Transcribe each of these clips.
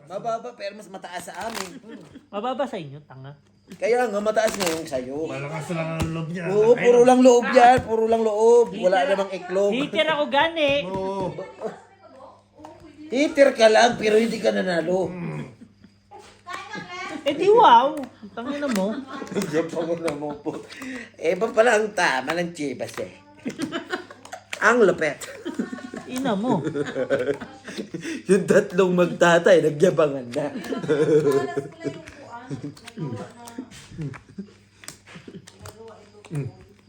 Mababa pero mas mataas sa amin. Mababa sa inyo, tanga. Kaya nga mataas nga yung sa'yo. Malakas lang ang loob niya. Oo, puro lang loob yan. Puro lang loob. Wala namang iklog. Heater ako gani. Oo. Heater ka lang pero hindi ka nanalo. Eh di wow. Tangina mo. Diyan pa mo na mo po. Eh, ba pala ang tama ng chibas eh. Ang lupet. Ina mo. Yung tatlong magtatay, nagyabangan na.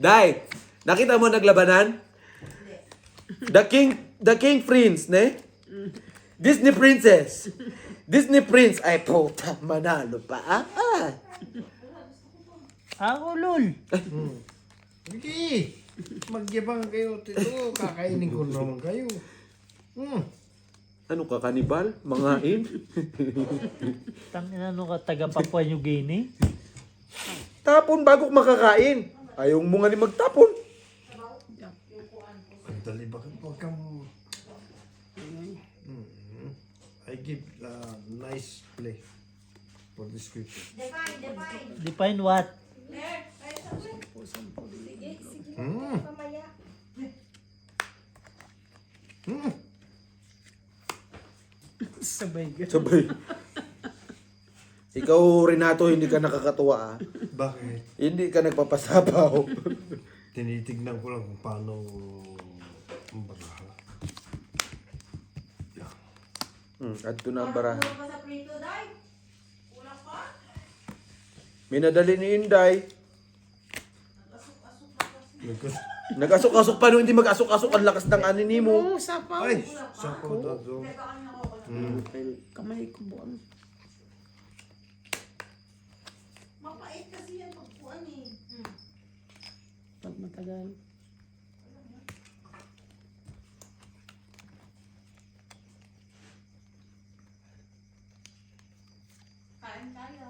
Day, nakita mo naglabanan? The King Prince, ne? Disney Princess. Disney Prince. Ay, puta, manalo pa. Ako lol. Sige. Magyabang kayo, tito. Kakainin ko naman kayo. Ano ka, kanibal? Mangain? Tangina no ka taga Papua New Guinea. Tapon bago makakain. Ayaw mo nga ni magtapon. Ang dali ba? Huwag kang... I give nice play for this scripture. Define what? Sabay ka. Sabay. Ikaw, Renato, hindi ka nakakatuwa. Bakit? Hindi ka nagpapasabaw. Tinitignan ko lang kung paano ang baraha. At ito na ang baraha. Minadali ni Inday. Nag-asok-asok pa no, hindi mag-asok-asok ang lakas ng anini mo. Oo, sapaw. Ay! Sapaw daw. Kamay ko buwan. Mapait kasi yan pagpuan eh. Pag matagal. Kain tayo.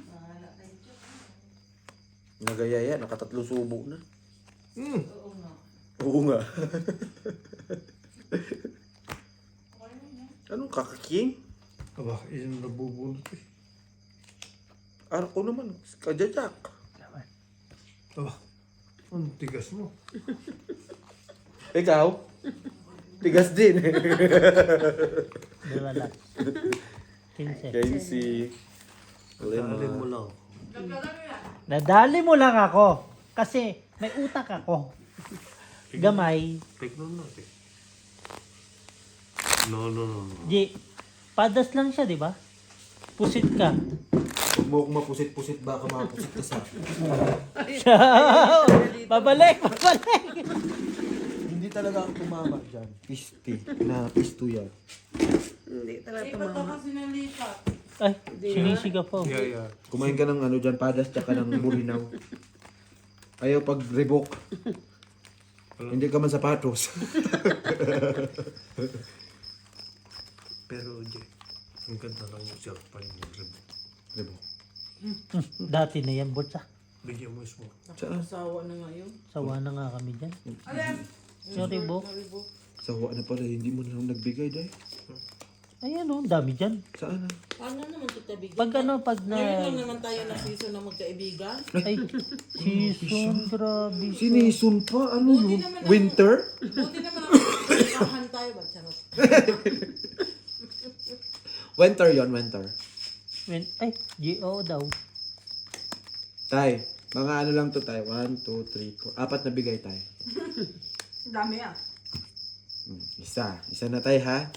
Bahala tayo. Nagayaya, nakatatlo subo na. Oo nga. Oo nga. Anong kakaking? Aba, yun nabubulot eh. Araw ko naman, kadjajak. Aba, ang tigas mo. Ikaw? Tigas din. Wala. 15. Kenzie. Alin mo lang. Nadali mo lang ako. Kasi may utak ako. Gamay. Tignan natin. No. Di, padas lang siya, di ba? Pusit ka. Huwag mo akong mapusit-pusit, baka mapusit ka sa akin. Babalik. Hindi talaga ako tumama dyan. Pisti. Na pisto yan. Hindi talaga Eh, ba't tumama. kasi nalipat? Ay, sinisiga pa. Yeah. Kumain ka ng ano dyan, padas, tsaka ng burinaw. Ayaw pag revoke. Hindi ka man sapatos. Pero, Jay, ang ganda lang yung sirpan yung rebo. Revoke. Dati na yan, botsa. Bigyan mo ismo. Saan? Asawa na ngayon. Sawa na nga kami dyan. Alam, Sorry, Bo. Sawa na pala, hindi mo na lang nagbigay dahil. Ayan o, dami dyan. Saan na? Paano naman kita bigyan? Pag ano, pag Ngayon lang na... naman tayo na season ng magkaibigan. Ay, season, grabe. Sinisun pa? Ano yun? Winter? Buti naman ang magkaibigan tayo ba? Charot. Winter yon, winter. Ay, GO daw. Tay, mga ano lang to tay. 1, 2, 3, 4. 4 na bigay tay. dami ah. Isa. Isa na tay ha.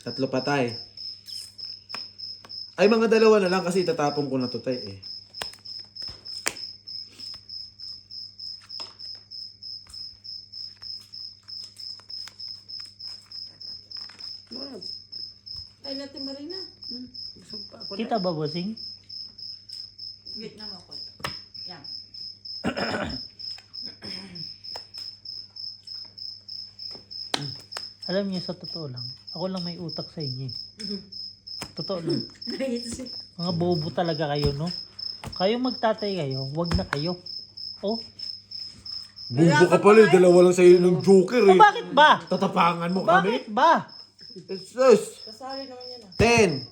3 pa tay. Ay, mga 2 na lang kasi itatapon ko na to tay eh. Ay, natin Marina. Kita ba, bossing? Git na mo ko. Yan. Alam niyo, sa totoo lang, ako lang may utak sa inyo. Totoo lang. Mga bobo talaga kayo, no? Kayo magtatay kayo, wag na kayo. Oh, Bubo ka pala, dalawa lang sa'yo ng joker O bakit ba? Tatapangan mo kami. Bakit ba? Jesus! Kasali naman yan 10,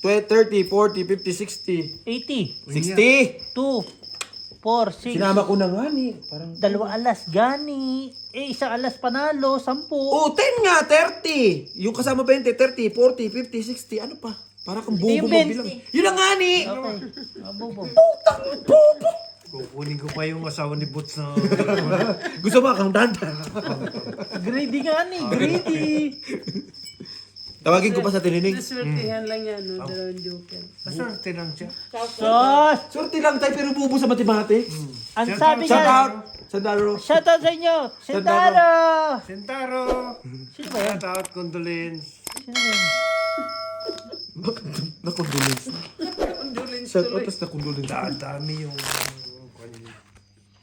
20, 30, 40, 50, 60. 80. 60! 2, 4, 6. Sinama ko na nga ni. Parang... 2 alas, gani. Isang alas panalo, 10. Oh, 10 nga, 30! Yung kasama 20, 30, 40, 50, 60, ano pa? Para kang bobo Yung magbilang. Yun na nga ni! Okay. Bobo. Putang bobo! Kukunin ko pa yung asawa ni Boots na... Gusto mo akong danda? Greedy nga ni, greedy. Tawagin ko pa sa tininig. Naswertihan lang yan, no? Dalawang joker. Maswerte lang siya. Sos! Sorte lang tayo pero bubo sa mathematics. Ang sabi Shout nga, out! Sandaro. shout out sa inyo, Sentaro! Sentaro! Sino ba yan? Shout out, condolence. Sino ba yan? Nakondolence. Shout out tas nakondolence. Dami yung...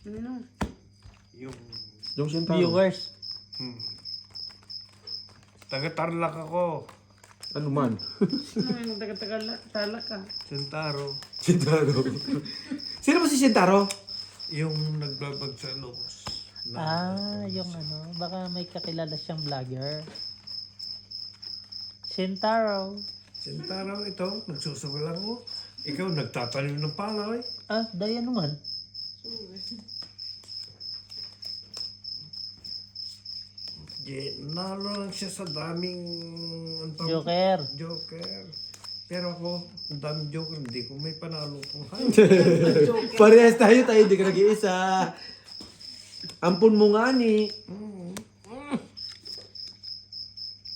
Ano? Yung... Yung siyentaro. Viewers. Taga-Tarlac ako. Ano man? Sino yung taga-tala ka? Sentaro. Siyentaro. Sino ba si Siyentaro? Yung nagbabag sa Ilocos. Yung ano, baka may kakilala siyang vlogger. Sentaro. Sentaro ito, nagsusugal ako. Ikaw, nagtatanim ng palay. Daya naman. Nalo lang siya sa daming... ano tawag? Joker. Joker. Pero ako, ang daming joker, hindi ko may panalo po. Parehas tayo hindi ka nag-iisa. Ampun mo nga ni.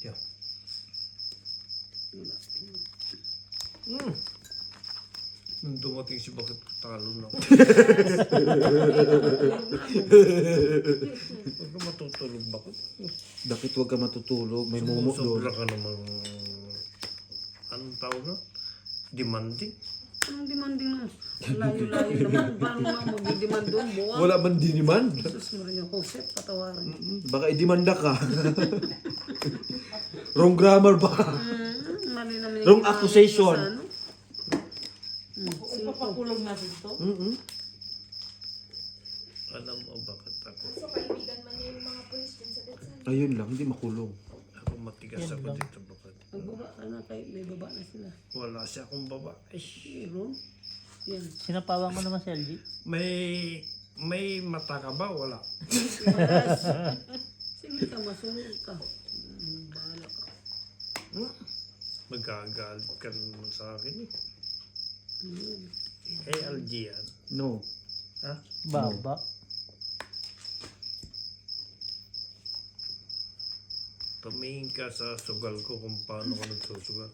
Yeah. Nung dumating si bakit talo na ako. Huwag ka matutulog bakit? Bakit huwag ka matutulog? May mumu doon. Sobra ka namang... Anong tawag na? Demanding? Anong demanding na? Layo-layo naman. Paano nga mag-demand doon? Buwan. Wala man diniman. Jesus mo rin yung Joseph, patawarin. Baka idimanda ka. Wrong grammar ba? Mali naman Wrong ginamit accusation. mo sa ano. Ipapakulong natin to. Alam mo bakit ako? Ayun lang, hindi makulong. Ako matigas ako dito bakit? Magbaba ka na kahit may baba na sila. Wala siya akong baba. Ay, Meron. Yan. Sinapawan ko naman si LG. may mata ka ba? Wala. Sige ka, masunod ka. Bahala ka. Magagalit ka naman sa akin eh. Hey, LG yan. No. Ha? Baba. Tumingin ka sa sugal ko kung paano ka nagsusugal.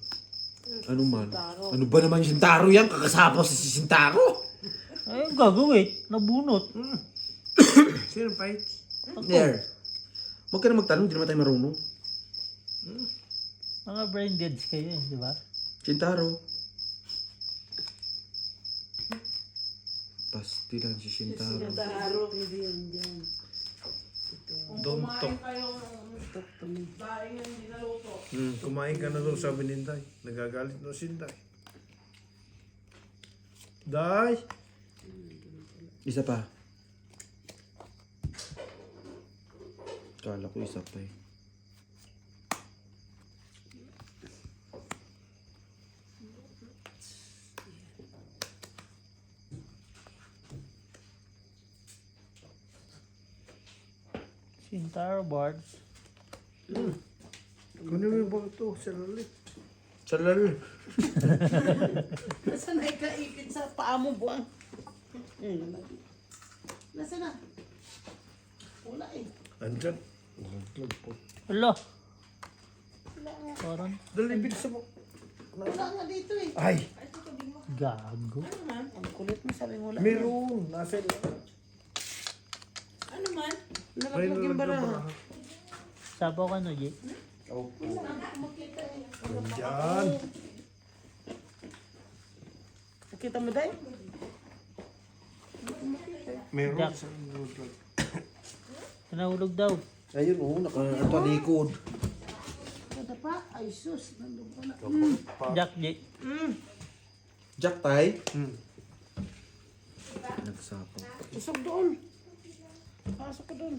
Ano man? Ano ba naman yung Sintaro yan? Kakasapaw si Sintaro. Ay, gagawin. Nabunot. Sino fight? There. Huwag ka na magtanong, hindi naman tayo marunong. Mga brain deads kayo eh, di ba? Sintaro. Pasti lang si Sintaro. Taro. Pwede yan dyan. Don't talk. Talk to me. Daing yung dinaluto. Kumain ka na daw, sabi ni Day. Nagagalit na si Day. Day! Isa pa. Kala ko isa pa eh. Sintaro boards. Kunin mo yung bakit to, sa lalit. Salal. Nasaan na ikaikit sa paa mo, buwang? Nasaan na? Wala eh. Andyan. Naglag po. Alo. Parang Dali, bilisan mo. Wala nga dito eh. Ay! gago. Ang kulit mo, sabi mo wala. Meron! Nasa Ano man? may Nalaglag yung baraha. Sabaw ka no, Jay? Andyan! Nakita mo, Day? Meron Jack. sa naglag. Nahulog daw. Ayun oh, nakalikod. Kada pa? Ay, sus. Nandun pa na. Jack, Jay. Jack tay. Nagsapaw. Usog doon. Pasok ko doon.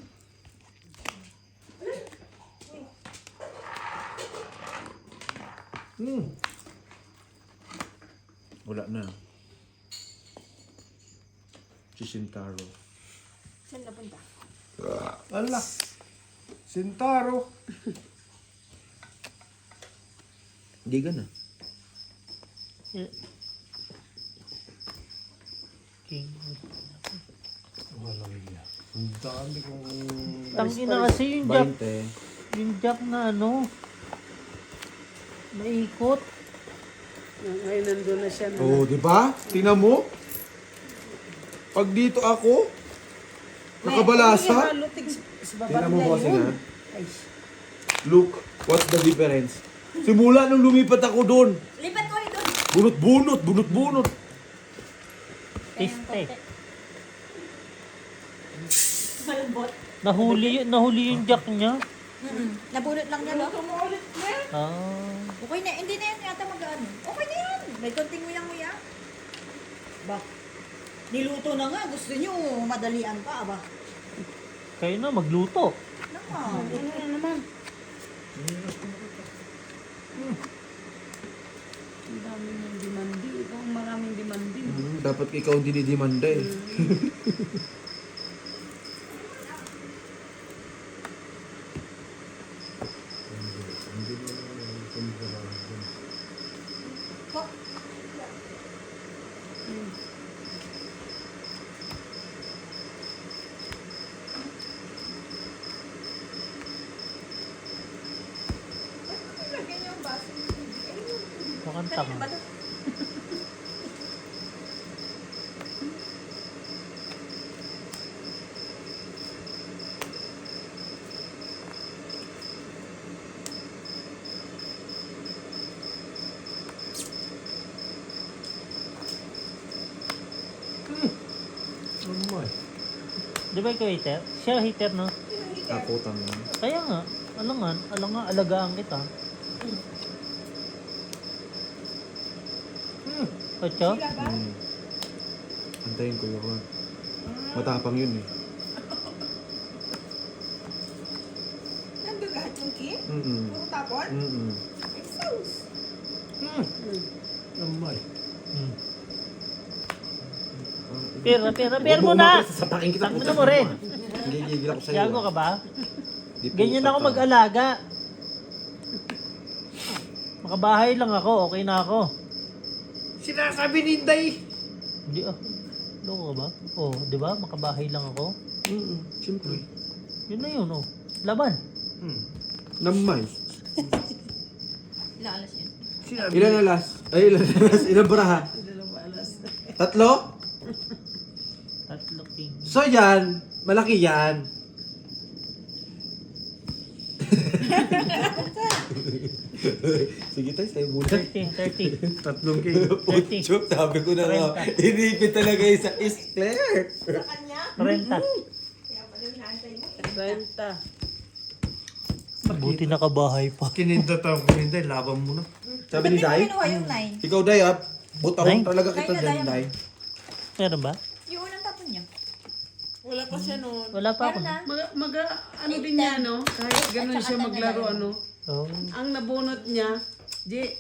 Wala na. Si Shintaro. Saan napunta? Ala. Sintaro. Hindi ka na. King. Walang iya. Ang dami kong... Tangina kasi yung jack. 20. Yung jack na ano. Naikot. Ngayon nandun na siya. Oh, di ba? Tingnan mo. Pag dito ako, nakabalasa. Tingnan mo bossing ha. Look, what's the difference? Simula nung lumipat ako doon. Lipat ko ito. Bunot-bunot, bunot-bunot. Tiste. Malambot. Nahuli yung jack niya. Nabunot lang niya, no? Ah. Okay na, hindi na yan yata mag-ano. Okay na yan. May konting nguya-nguya. Ba? Niluto na nga. Gusto nyo madalian pa, ba? Kayo na magluto. Naman. Ano naman? Ang dami ng demandi. Ikaw ang maraming demandi. Dapat ikaw ang dinidimanda eh. Mukhang tama. Amay. Di ba ikaw hater? Siya hater, no? Ako tanga. Kaya nga. Alagaan kita. Ocho? Antayin ko yun. Matapang yun eh. Nandun lahat yung kim? Mm-mm. Puro tapon? Mm-mm. Exhaust. Amay. Hmm. Pera mo na! Sasapakin kita. Tangina mo rin. Gigigil ako sa'yo. Gago ka ba? Di po Ganyan ako tata. mag-alaga. Makabahay lang ako, okay na ako. Sinasabi ni Inday. Hindi loko ka ba? Oh, di ba? Makabahay lang ako. Siyempre. Yun na yun, oh. Laban. Namay. Ilang alas yun? Sinabi. Ilan alas? Ay, ilan alas? Ilan baraha? Tatlo? Tatlo king. So yan, malaki yan. Sige tayo, sa'yo muna. 30. Tatlong king. 30. Sabi ko na nga, inipit talaga yung sa Claire. Sa kanya? 30. Kaya pala hinaantay mo. Renta. Buti nakabahay pa. Kininda tayo ko Inday, laban mo na. Sabi ni Ba't Day, di mo kinuha yung 9? ikaw Day at butahon Day? talaga kita Day na, dyan, Day. Day. Meron ba? Yung unang tapon niya. Wala pa siya noon. Wala pa ako. Meron na. Ano din niya, no? Kahit ganun siya maglaro, ano? Oh. Ang nabunot niya,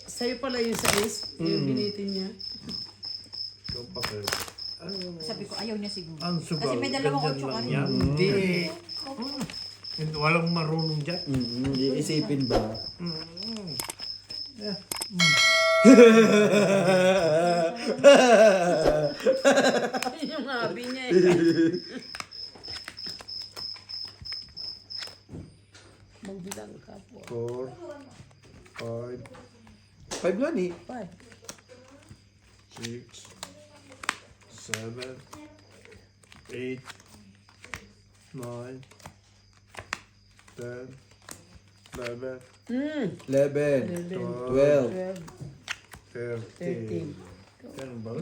sa'yo pala yung sais, yung binitin niya. Sabi ko, ayaw niya siguro. Ang sugal. Kasi may dalawang ganyan otso ka lang rin. yan. Hindi. Walang marunong dyan. Iisipin ba? Yung habi niya eh. Magbilang ka po. 4, 5. 5 nga ni. 6, 7, 8, 9, 10, 11, 11, 12. 13. Ganun ba?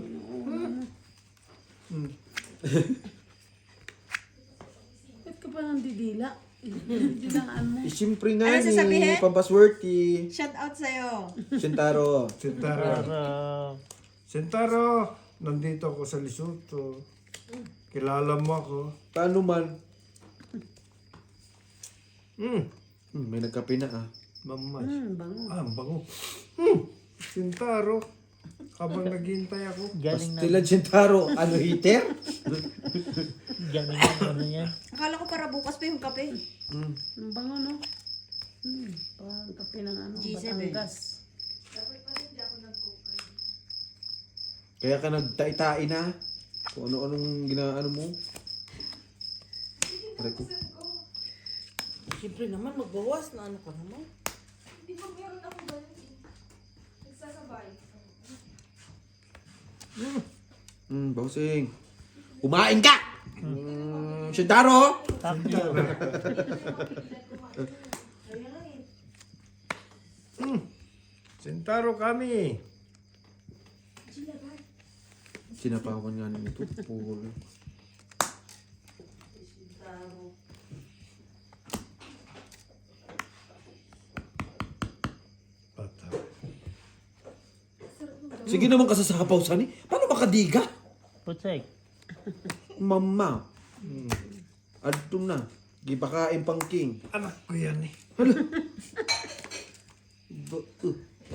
Ba't ka pa nang didila? Dilaan mo. Siyempre nga Ano sasabihin? ni, pampaswerte. Shout out sa'yo. Shintaro. Sentaro. Para Sentaro, nandito ako sa Lesotho. Kilala mo ako. Paano man? May nagkape na ah. Mamas. Bango. Ang bango. Sintaro. Habang naghihintay ako. Galing na, Pastila Gentaro, ano heater? galing na, ano yan. Akala ko para bukas pa yung kape. Ang bango, no? Parang kape ng ano, G7. Batangas. Kaya ka nagtai-tai na. Kung ano-anong ginaano mo. Aray ko. Siyempre naman, magbawas na ano ka naman. Bossing. Kumain ka! Gentaro! Sintaro kami. Sinapawan nga naman ito. Puro. Bata. Sige naman kasasapaw sani. Paano makadiga? Putsek. Mama. Adto na. Gipakain pang king. Anak ko yan eh.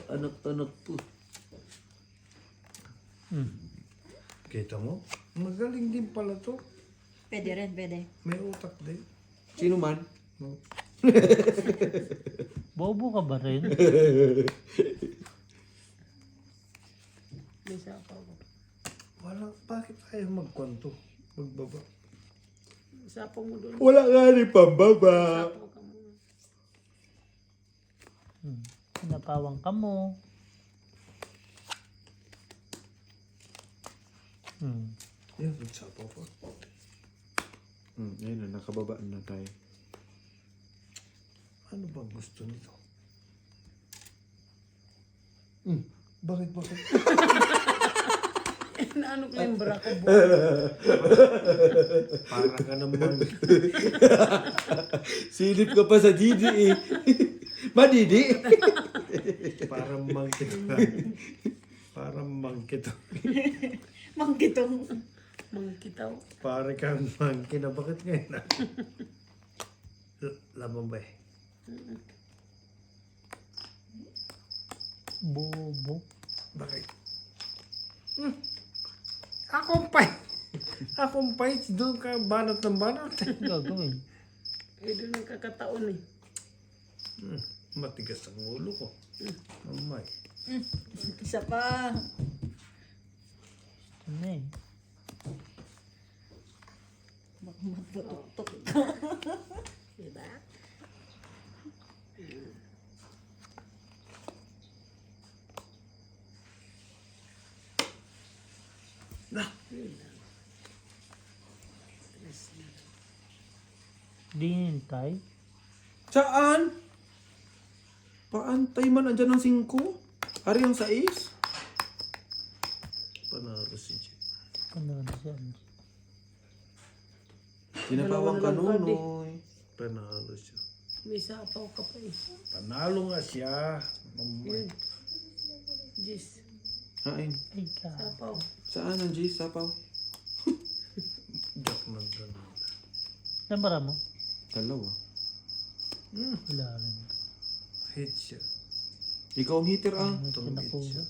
Anak-anak po. Kita mo? Magaling din pala to. Pwede rin, pwede. May utak din. Sino man? No? Bobo ka ba rin? May sapaw ko. Wala. Bakit ayaw magkwanto? Magbaba. Sapaw mo doon. Wala nga rin pambaba. Sapaw ka muna. Pinapawang ka mo. Yan, nagsapaw ko. Ayun na, nakababaan na tayo. Ano bang gusto nito? Bakit? Ano ko yung bra ko? Para ka naman. Silip ka pa sa Didi eh. Madidi? Parang mangkit. Parang mangkit. Manggitong. Mangkitaw. Pare kang mangkit na. Bakit ngayon na? Laban ba eh? Bobo. Bakit? Akumpay. Doon ka banat ng banat. Gagawin. Eh, doon ang kakataon eh. Matigas ang ulo ko. Amay. Isa pa. Ano eh. Baka matutok. Diba? Di hinintay. Saan? Paantay man, andyan ang 5. Ari ang 6. Panalo si Jay. Ano siya? Pinapawang kanunoy. Panalo siya. May sapaw ka pa eh. Panalo nga siya. Amay. Jis. Hain. Ay ka. Sapaw. Saan ang G? Sapaw? Jack man doon. Nabara mo? 2. Wala rin. Hit siya. Ikaw ang hitter ah. Pinapuga.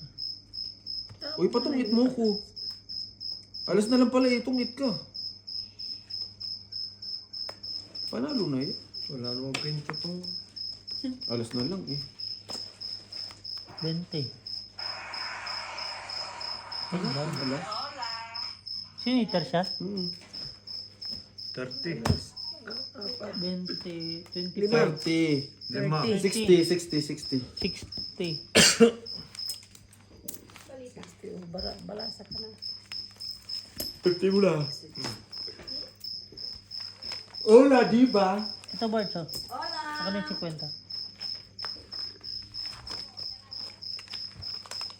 Uy, patungit mo ko. Alas na lang pala eh, tungit ka. Panalo na eh. Wala namang pinto to. Alas na lang eh. 20. Alas? Siniter siya? 30. 20. 25. 30. 5. 60. 60. Balasa ka na. 50 mo na. Hola, di ba? Ito Bart, oh. Ako na yung 50.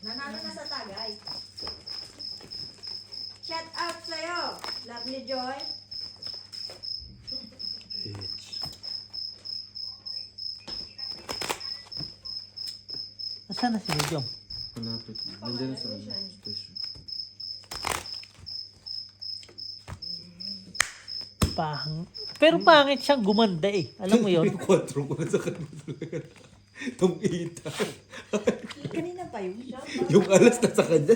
Nanalo na sa tagay. Shout out sa'yo. Lovely Joy. Hits. Nasaan na si Jom? Malapit. Nandiyan sa station. Pahang. Pero pangit siyang gumanda eh. Alam mo yon? 4 ko na sa kanya talaga. Itong kita. Kanina pa yun. Yung alas na sa kanya.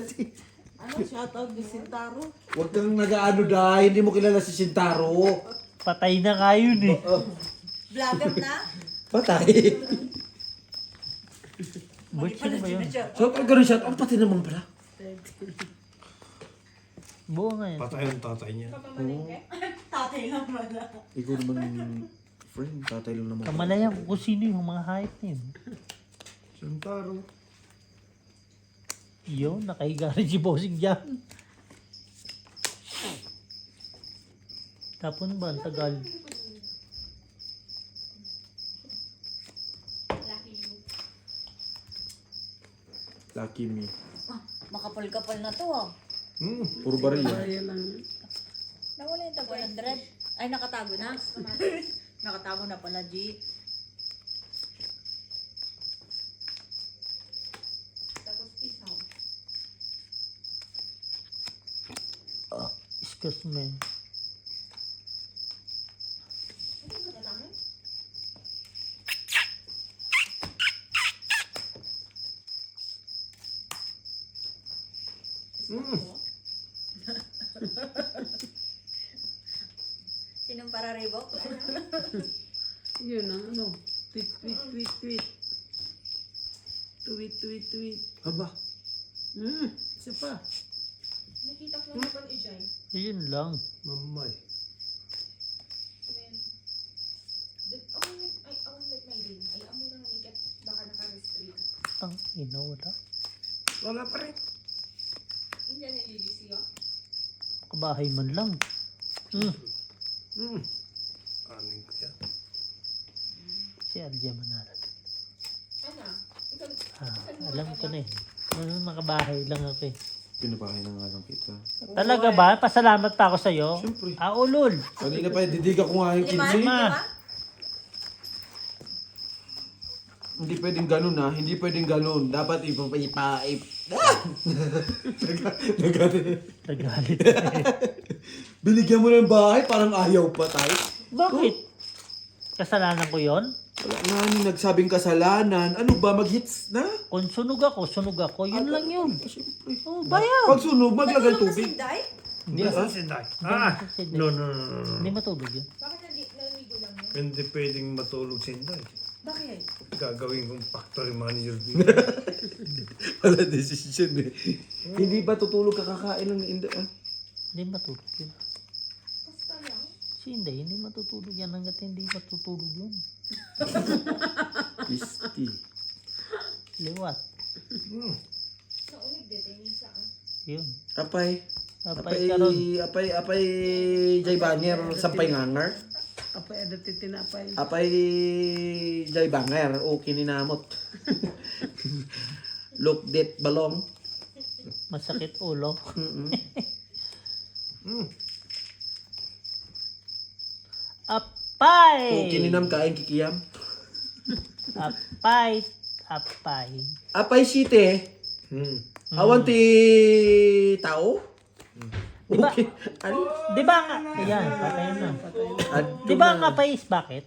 Ano, shoutout ni Sintaro. Huwag kang nag-ano dahil hindi mo kilala si Shintaro. Patay na kayo eh. Vlogger na. Patay. Butch, ano ba yun? So, pag gano'n siya, ang pati naman pala. Buo nga yan. Patay ang tatay niya. Tatay lang pala. Ikaw naman, friend, tatay lang naman. Kamalayan ko kung sino yung mga hype na yun. Santaro. Yun, nakahiga rin si Bossing dyan. Tapon ba? Ang tagal. Lucky me. Makapal-kapal na to ah. Puro baril. Kaya lang. Nawala yung tag 100. Ay, nakatago na. Nakatago na pala, G. Excuse me. Sinong para Reebok? Yun ang ano. Tweet, tweet, tweet, tweet. Tweet, tweet, tweet. Aba. Isa pa. Yun lang. Mamay. Ang ina, wala. Wala pa rin. Kabahay man lang. Aning ko yan. Si Arja Manarat. Alam ko na eh. Makabahay lang ako eh. Pinabahay na nga lang kita. Talaga ba? Pasalamat pa ako sa'yo? Siyempre. Ulol. Kanina pa, didiga ko nga yung Lima? 15. Ma. Lima? Hindi pwedeng ganun ha. Hindi pwedeng ganun. Dapat ipapaip. Nagalit. Binigyan mo ng bahay, parang ayaw pa tayo. Bakit? Kasalanan ko yon? Wala nga ni nagsabing kasalanan. Ano ba, mag-hits na? Kung sunog ako. Yun lang yun. Siyempre. Oh, bayaw. Pag sunog, maglagay Natulog na si tubig. Inday? Hindi, Nasaan si Day? No, no, no, no, no. hindi matulog yun. Hindi pwedeng matulog si Day. Bakit? Gagawin kong factory manager dito. Wala decision eh. Hindi ba tutulog kakakain ng inda? Ah? Hindi matulog yun. Si Inday, hindi matutulog yan hanggat hindi matutulog yun. Pisti. Liwat. Yun. Apay. Apay karon. Apay, Jay Banger, sampay ngangar. Apay, ada titinapay. Apay, Jay Banger, o kininamot. Look det balong. Masakit ulo. Apay! O kininam kain kikiyam. Apay. Apay site. Awan ti tao? Diba? Okay. Ano? Di ba nga? Ayan, patay na. Adto Di ba na. nga pais? Bakit?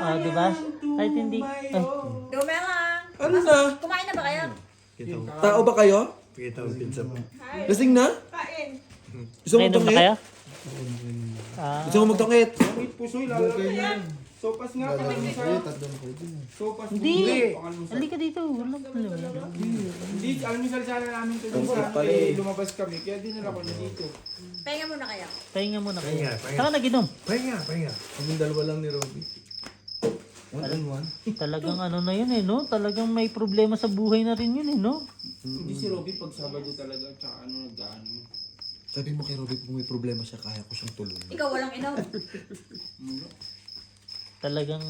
Di ba? Kahit hindi. Ay, Dumi lang. Ano na? Kumain na ba kayo? Kita mo. Tao ba kayo? Kita mo pizza mo. Lasing na? Gusto mo nainom na magtongit? kayo? Gusto mo magtongit? Sopas nga, sopas. Hindi. Halika dito. Walang problema. Hindi, almusal sana namin ito Ang sa sarap pala eh. lumabas kami, kaya dinala ko na dito. Pahinga muna kayo. Pahinga muna kayo. Pahinga. Saka naginom. Pahinga. Kaming dalawa lang ni Robby. One on one. Talagang ano na yun eh, no? Talagang may problema sa buhay na rin yun eh, no? Hindi si Robby pag Sabado talaga, tsaka ano nag-ano. Sabi mo kay Robby kung may problema siya, kaya ko siyang tulungan. Ikaw walang inom. Talagang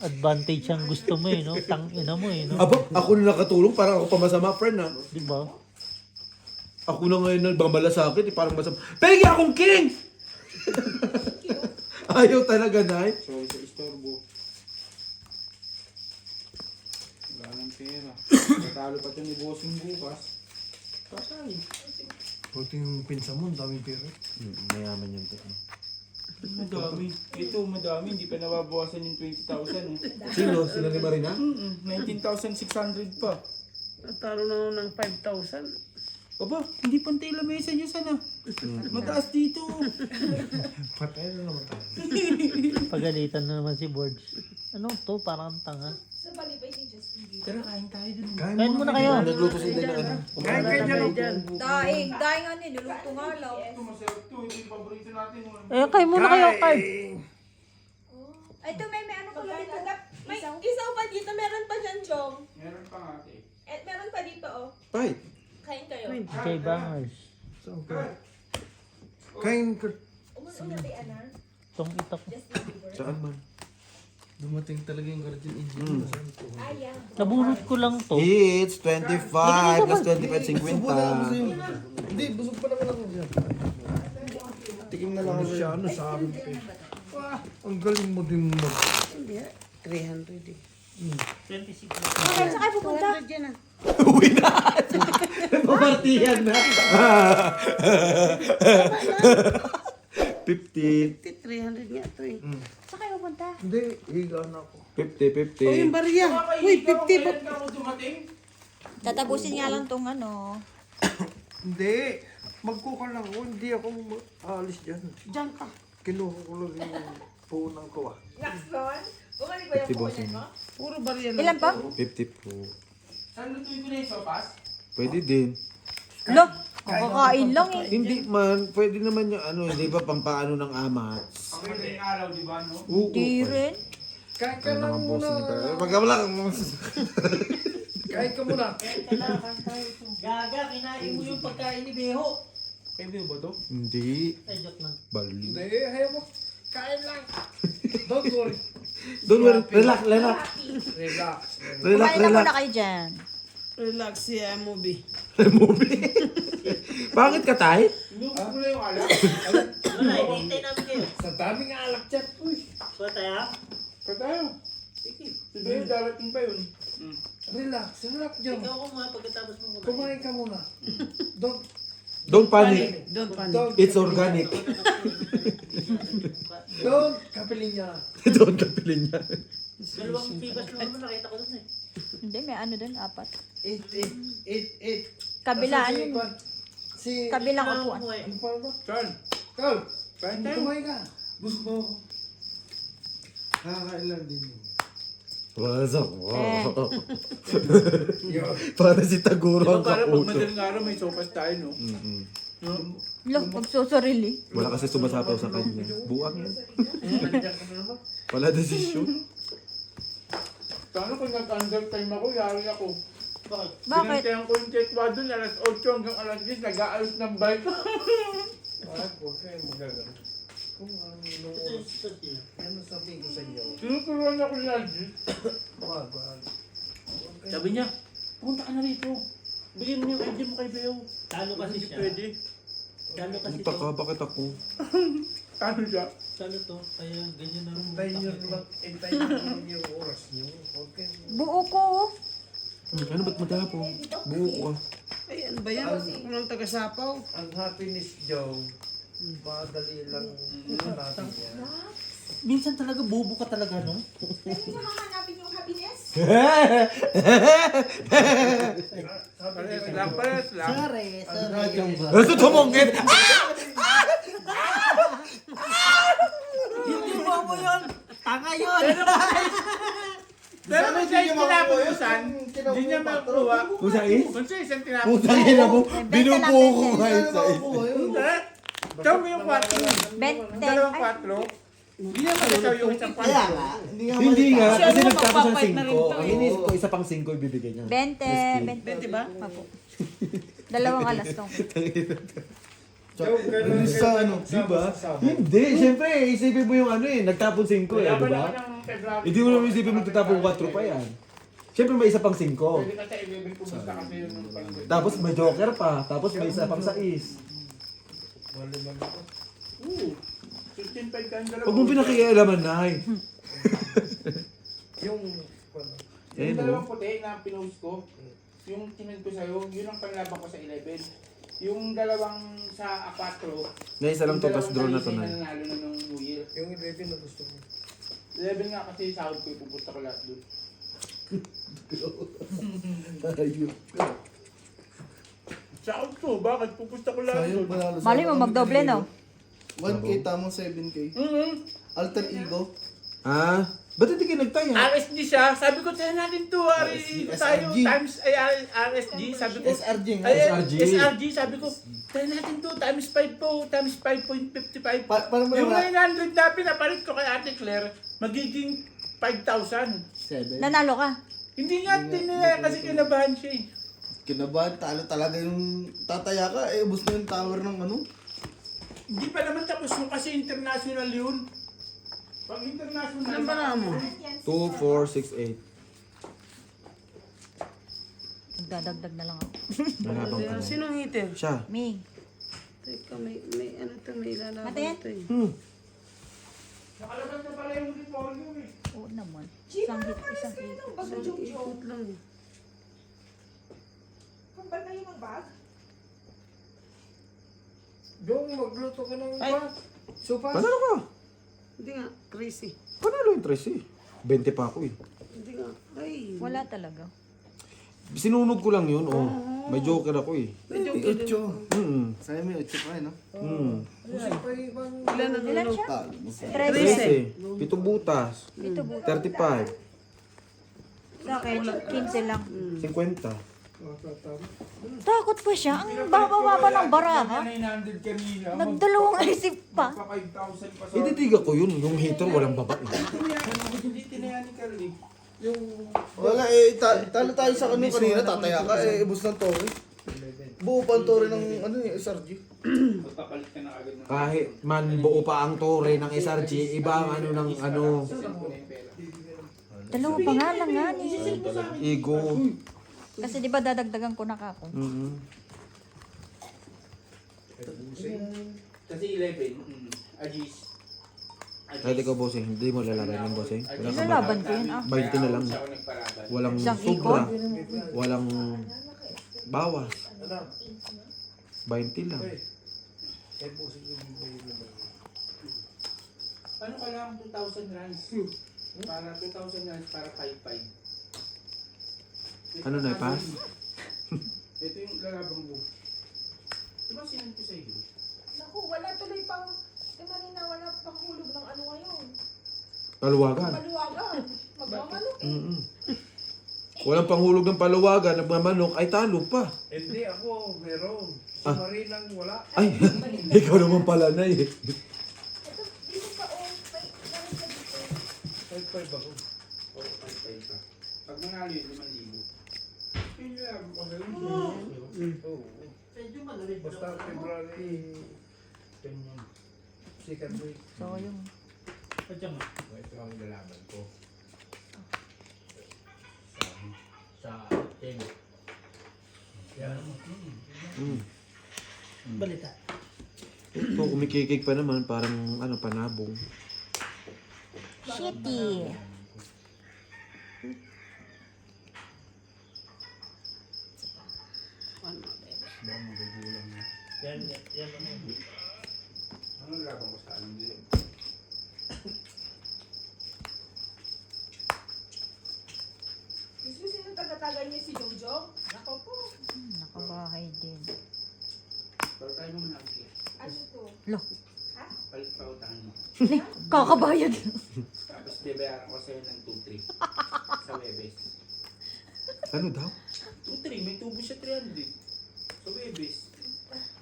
advantage ang gusto mo eh, no? Tangina mo eh, no? Aba, ako na nakatulong, parang ako pa masama, friend ha. Di ba? Ako na ngayon nagbabala sa akin, parang masama. Pegi akong king! Ayaw talaga, Nay. Sorry sa istorbo. Wala nang pera. Natalo pa ito ni Bossing bukas. Patay. Buti yung pinsa mo, ang daming pera. Mayaman yun. Madami. Ito, madami. Hindi pa nababawasan yung 20,000 eh. Sino? Sila ni Marina? 19,600 pa. Natalo na ako ng 5,000. Aba, hindi pantay lamesa nyo sana. Mataas dito. Patay na naman tayo. Pagalitan na naman si Borge. Ano to? Parang tanga. Tara, kain tayo dun. Kain muna kayo. Nagluto sila ng ano. Kain kayo dyan. Daing nga niluluto nga lang. Ito, masarap to. Ito yung paborito natin. Kain muna kayo, Carl. Ay, ito may ano pala dito. May isaw pa dito, meron pa dyan, Chong. Meron pa nga ate. Eh, meron pa dito, oh. Tay, Kain kayo. Okay, bangers. kain ka. Umuunati, Ana. Itong itak. Justin Bieber. Saan man? Dumating talaga yung guardian angel. Ayan. Nabunot ko lang to. It's 25 plus 25, 50. Hindi, busog pa naman ako dyan. Tikim na lang ako siya. Ano sabi ko eh. Ang galing mo din mag... Hindi, 300 eh. 26. Okay, saan kayo pupunta? 200 yan ah. Uwi na! Papartiyan na! 50. 300 nga ito eh. Saan kayo pupunta? Hindi, higaan ako. 50, Oh, yung 50. barya. Uy, 50 ba? Kailan ka ako dumating? Tatapusin nga lang tong ano. Hindi. Magkukan lang ako. Hindi ako aalis dyan. Diyan ka. Kinuha ko lang yung punan ko ah. Next one. Bumalik ba yung 50 bossing. punan mo? Puro barya lang. Ilan pa? 50 po. Saan lutuin ko na yung sopas? Pwede din. Look, kakakain lang eh. Hindi man, pwede naman yung ano, hindi ba pampaano ng amats. Ang madaling araw, di ba, no? Oo. Di rin. Kain ka Ang lang mga muna. bossing ka. Pagka wala kang... Kain ka muna. Gaga, kinain mo yung pagkain ni Beho. Pwede ba to? Hindi. Ay, joke lang. Bali. Hindi, ayaw mo. Kain lang. Don't worry. Don't worry. Relax, relax. Relax. Relax, Kumain na relax. muna kayo dyan. Relax siya, movie. Movie. Bakit ka, Tay? Inuubos ko na yung alak. Wala, hinihintay namin kayo. Sa daming alak dyan. Uy. Ba tayo? Pa tayo. Si Beo, darating pa yun. Relax. Relax dyan. Ikaw ko mga pagkatapos mo kumain. Kumain ka muna. Don't. Don't panic. Don't panic. Don't. It's organic. Don't. Kapilin niya. Don't kapilin niya. Dalawang tibas lang naman nakita ko dun eh. Hindi, may ano dun, 4. Eat. Kabilaan Kasi yun. Si... Kabilang upuan. Ano pa ba? Carl, Carl. kain tayo. Kumain ka. Busog mo ako. Nakakain lang din yun. Wasa. Eh. Para si Taguro Diba ang para pag kapuso. madaling araw may sopas tayo, no? No? Look, magsusurili. Wala kasi sumasapaw sa kanya. Buang yan. Nandiyan ka na naman. Wala desisyon. Sana kung nag-under time ako, yari ako. Bakit? Bakit? Pinantayan ko yung check doon, alas 8 hanggang alas 10, nag-aayos ng bike. Bakit huwag kayo magagano? Kung ano yung oras. Yan ang sabihin ko sa inyo. Tinuturuan ako ni Algie. Wag. Sabi niya, punta ka na rito. Bigyan mo yung ID mo kay Beo. Talo kasi Hindi siya. pwede. Talo kasi Puta to. ka, bakit ako? Ano siya? Talo to. Kaya ganyan na. Hintayin nyo yung oras nyo. Huwag kayo. Buo ko. Ano ba't madapa? Buo ko ka. Ay, ano ba yan? Ako lang taga-sapaw. Ang happiness, Joe, madali lang natin yan. Minsan talaga bobo ka talaga, no? Pwede mo hahanapin yung happiness? Pares lang, pares lang. Gusto tumungkit! Hindi mo yun! Tanga yun! Pero kung siya yung tinapusan, hindi niya makuha. Kung sa is? Kung siya isang Putang tinapusan. ina mo, binubuo ko ngayon sa is. Hindi. Ikaw mo yung 4. 20. Dalawang Ay, 4. Hindi naman ikaw yung isang 4. Hindi nga, Siya kasi naman nagtapos ng magpapait na rin 5. to, Ang eh. inis ko, isa pang 5 ibibigay niya. 20. 20 ba? Apo. Dalawang alas tong. Sa ano, di ba? Hindi, siyempre, isipin mo yung ano eh, nagtapon 5 eh, Kaya di pa ba? naman ng February. Hindi mo naman isipin magtatapon 4 pa yan. Siyempre may isa pang 5. Pwede kasi ibibig pumunta kasi yun ng pangkot. Tapos may joker pa, tapos may isa pang 6. Oo. 15.5 ka ang dalawa. Huwag mong pinakialaman na eh. Yung, Eh, Yung no? dalawang puti na pinost ko, yung tinan ko sa'yo, yun ang panlaban ko sa 11. Yung dalawang sa A4. Na isa lang to, tapos draw na to na. Nanalo na nung New Year. Yung 11 na gusto ko. 11 nga kasi sahod ko, ipupunta ko lahat doon. Ayun. Sahod ko, bakit? Pupunta ko lahat Sayang doon. panalo sa Mali mo, magdoble, no? 1K, tamang 7K. Alter ego. Ah, ba't hindi kayo nagtaya? RSG siya, sabi ko tayo natin to, RSG, tayo SRG. times, ay RSG, sabi ko, SRG nga. ay, SRG. SRG, sabi ko, tayo natin to, times 5 po, times 5.55. Paano mo Yung naman? 900 na pinapalit ko kay Ate Claire, magiging 5,000. 7. Nanalo ka. Hindi nga, tinaya kasi kinabahan siya eh. Kinabahan, talo talaga yung tataya ka. Eh, ubos na yung tower ng ano. Hindi pa naman tapos mo kasi international yun. Pag international, Ano ba na mo? 2, 4, 6, 8. Magdadagdag na lang ako. Nanabang ka na. Sinong hitter? Siya. Me. Teka, may ano to, may lalaban Matayan? to eh. nakalabas na pala yung repolyo eh. Oo naman. Gina, Isang hit, parang isang sa'yo hit. ng bag Isang ng Jojo. ikot lang. Kung ba kayo ng bag? Dong, magluto ka ng Ay. iba. Sopas. Panalo ka? Hindi nga, crazy. Panalo yung 13. 20 pa ako eh. Hindi nga. Ay. Wala talaga. Sinunog ko lang yun, oh. May joker ako eh. Medyo May 8. Mm. Sa'yo may 8 pa eh, no? Mm. Kasi pa ibang... Ilan na Ilan dulo? siya? Talo mo sa... 13. 13. 7 butas. Ito buto. 35. Sa akin, 15 lang. 50. Takot pa siya. Ang baba-baba ng baraha. 900 kanina. Nagdalawang isip pa. Pa 5,000 pa sa... Ititiga ko yun. Yung hater walang baba eh. Hindi tinaya ni Carly. Wala eh, talo tayo sa kanong kanina, tataya ka eh, ubos ng tore. Buo pa ang tore ng ano eh, SRG. Magpapalit ka na agad ng... Kahit man buo pa ang tore ng SRG, iba ang ano ng ano, Dalawa pa nga lang nga ni. ego. Kasi di ba dadagdagan ko na ka ako. Mm-hmm. Kasi 11. Ajis. Kahit ikaw bossing, hindi mo lalaban ng bossing. Wala kang Lalaban ko yun ah. 20 na lang. Siya ako nagpalaban. Walang Isang sobra. ikot? Walang bawas. 20 lang. Paano kailangan 2,000 rands? Para 2,000 rands para 5,500. Ano na, pass? Ito yung lalabang mo. Diba sinend ko sa iyo? Naku, wala tuloy pang... Kanina wala pang hulog ng ano ngayon. Paluwagan. Maluwagan. Magmamanok eh. Mm-mm. Walang panghulog ng paluwagan, nagmamanok, ay talo pa. Hindi ako, meron. Si Ah. Marinang wala. Ay, ikaw naman pala na eh. Ito, dito pa oh. May meron ka dito. 5-5 ako. O, 5,500 pa. Pag manalo yun, 5,000. Yun yung lalabang ko sa Oo. Basta February 10 yan. Second week. So yung Ito ang lalaban ko. Sa 10. Mm. Balita. Ito, kumikikig pa naman, parang ano, panabong. shitty. Ano lalaban ko sa alam din? Gusto sino taga-taga niyo si Jojo? Nako po. Nakabahay din. Pero tayo mo muna ang clear. Ano to? Lo, Palit pa utangin mo. kakabayad. Tapos bayaran ko sa'yo ng 2-3. Sa Webes. Ano daw? 2-3, may tubo siya 300. Sa Webes.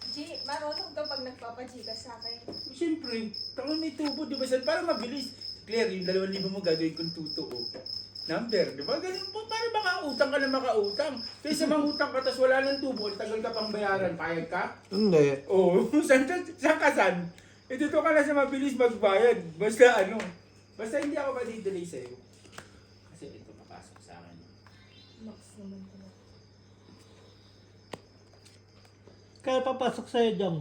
G, marunong to pag nagpapajigas sa akin. Siyempre, tangan may tubo, di ba? Para mabilis. Clear, yung 2,000 mo gagawin kong tutuo. Number, di ba? Ganun po, para makautang ka na makautang. Kaysa mangutang ka, tapos wala ng tubo, tagal ka pang bayaran, payag ka? Hindi. Oo, saan ka saan? Ito ka na sa mabilis magbayad. Basta ano, basta hindi ako madidelay sa'yo. Kasi ito papasok sa akin. Max naman to. Kaya papasok sa'yo, Jong.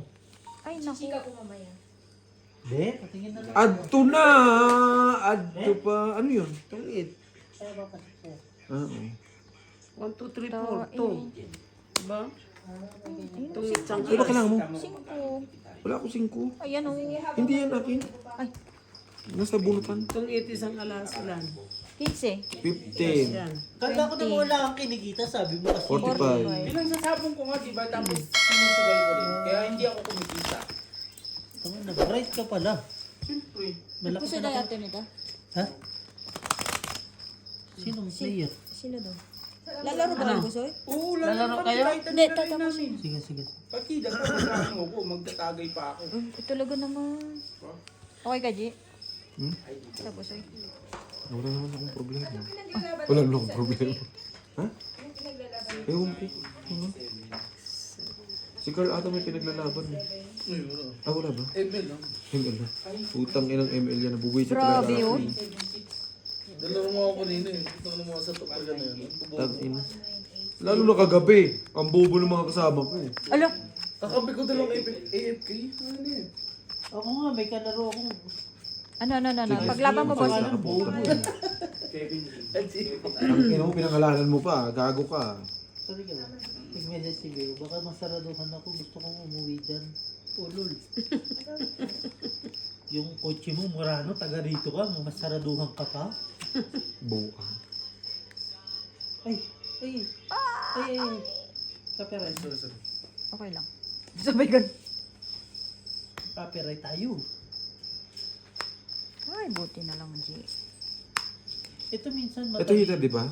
Ay, naku. Chika ko mamaya. Hindi, patingin na lang. Adto na! Adto pa. Ano yun? Itong 8. Kaya papasok sa'yo. Ah, okay. 1, 2, 3, To, 4. 2. Diba? Itong isang Ano ba kailangan mo? 5. Wala ako 5. Ayan oh. Hindi yan akin. Ay. Nasa bunutan. Itong itis ang alas ulan. 15. 15. Yan. Kala ko na wala kang kinikita, sabi mo kasi. 45. Bilang sasabong ko nga, di ba? Tapos sinusugal ko rin. Kaya hindi ako kumikita. Tama, nag-right ka pala. Siyempre. Malaki Gusto ka na na. yata nito? Ha? Sinong player? Sino daw? Lalaro ba ang gusto? Oo, Lalaro kami kayo? kahit ano Hindi, na rin tatapos namin. Sige, sige. Partida, pagkakaano ko, magtatagay pa ako. Talaga naman. Okay ka, G? Ay, dito. Tapos ay. Wala naman akong problema. Pinaglalaban Wala mo naman akong sa problema. Ha? Yung pinaglalaban mo. Ewan ko. Ano? Si Carl ata may pinaglalaban. Ah, wala ba? ML no? ML na. Utang inang ML yan. Nabubuhay sa Grabe yun. Dalaro mo ako kanina eh. Dalaro mo ako sa tukar na yun. Tangin. Lalo na kagabi. Ang bobo ng mga kasama ko. Alo, Kakabi ko dalawang AFK. Ano yun? Ako nga, may kalaro akong ano. Paglaban mo, boss. Ang bobo. Kevin Lee. Ang ina mo, pinangalanan mo pa. Gago ka. Sorry ka ba? Nag-message si Leo. Baka masaraduhan ako. Gusto kong umuwi dyan. Ulol. Yung kotse mo, Murano, taga rito ka. Masaraduhan ka pa. Buang. Ay. Copyright. Okay lang. Sabay gan. Copyright tayo. Ay, buti na lang, G. Ito minsan Ito heater, di ba?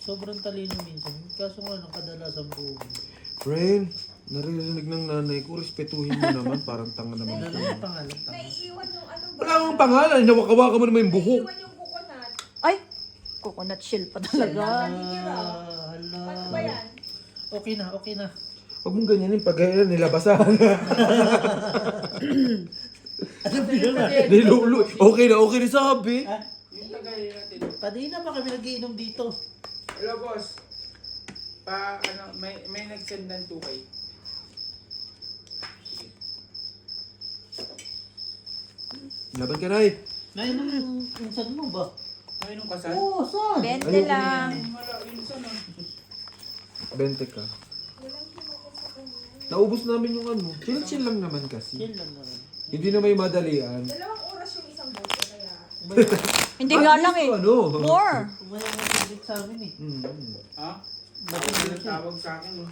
Sobrang talino minsan. Kaso nga, nakadalasan po. Friend, naririnig ng nanay ko. Respetuhin mo naman. Parang tanga naman. Wala naman pangalan. Naiiwan yung ano ba? Wala kang pangalan. Hinawak-hawakan mo naman yung buhok. Naiiwan yung coconut. Ay! Coconut shell pa talaga. Ano ba Hala. yan? Okay na, okay na. Huwag mong ganyanin pag nilabasan. Ano pinala? Nilulo. Okay na sabi. Yung tagay natin. Kanina pa kami nagiinom dito. Hello, boss. May nag-send ng 2K. Laban ka, Nay. Nainom yung insan mo ba? Ngayon yung kasal? Oo, saan? 20 lang. Wala, yun sana. 20 ka. Naubos namin yung ano. Chill lang naman kasi. Chill lang naman. Hindi na may madalian. 2 oras yung isang bote kaya. Hindi nga lang eh. Ano? More. Umaya nga sa sa amin eh. Ha? Bakit Bakit dito? tawag sa akin eh?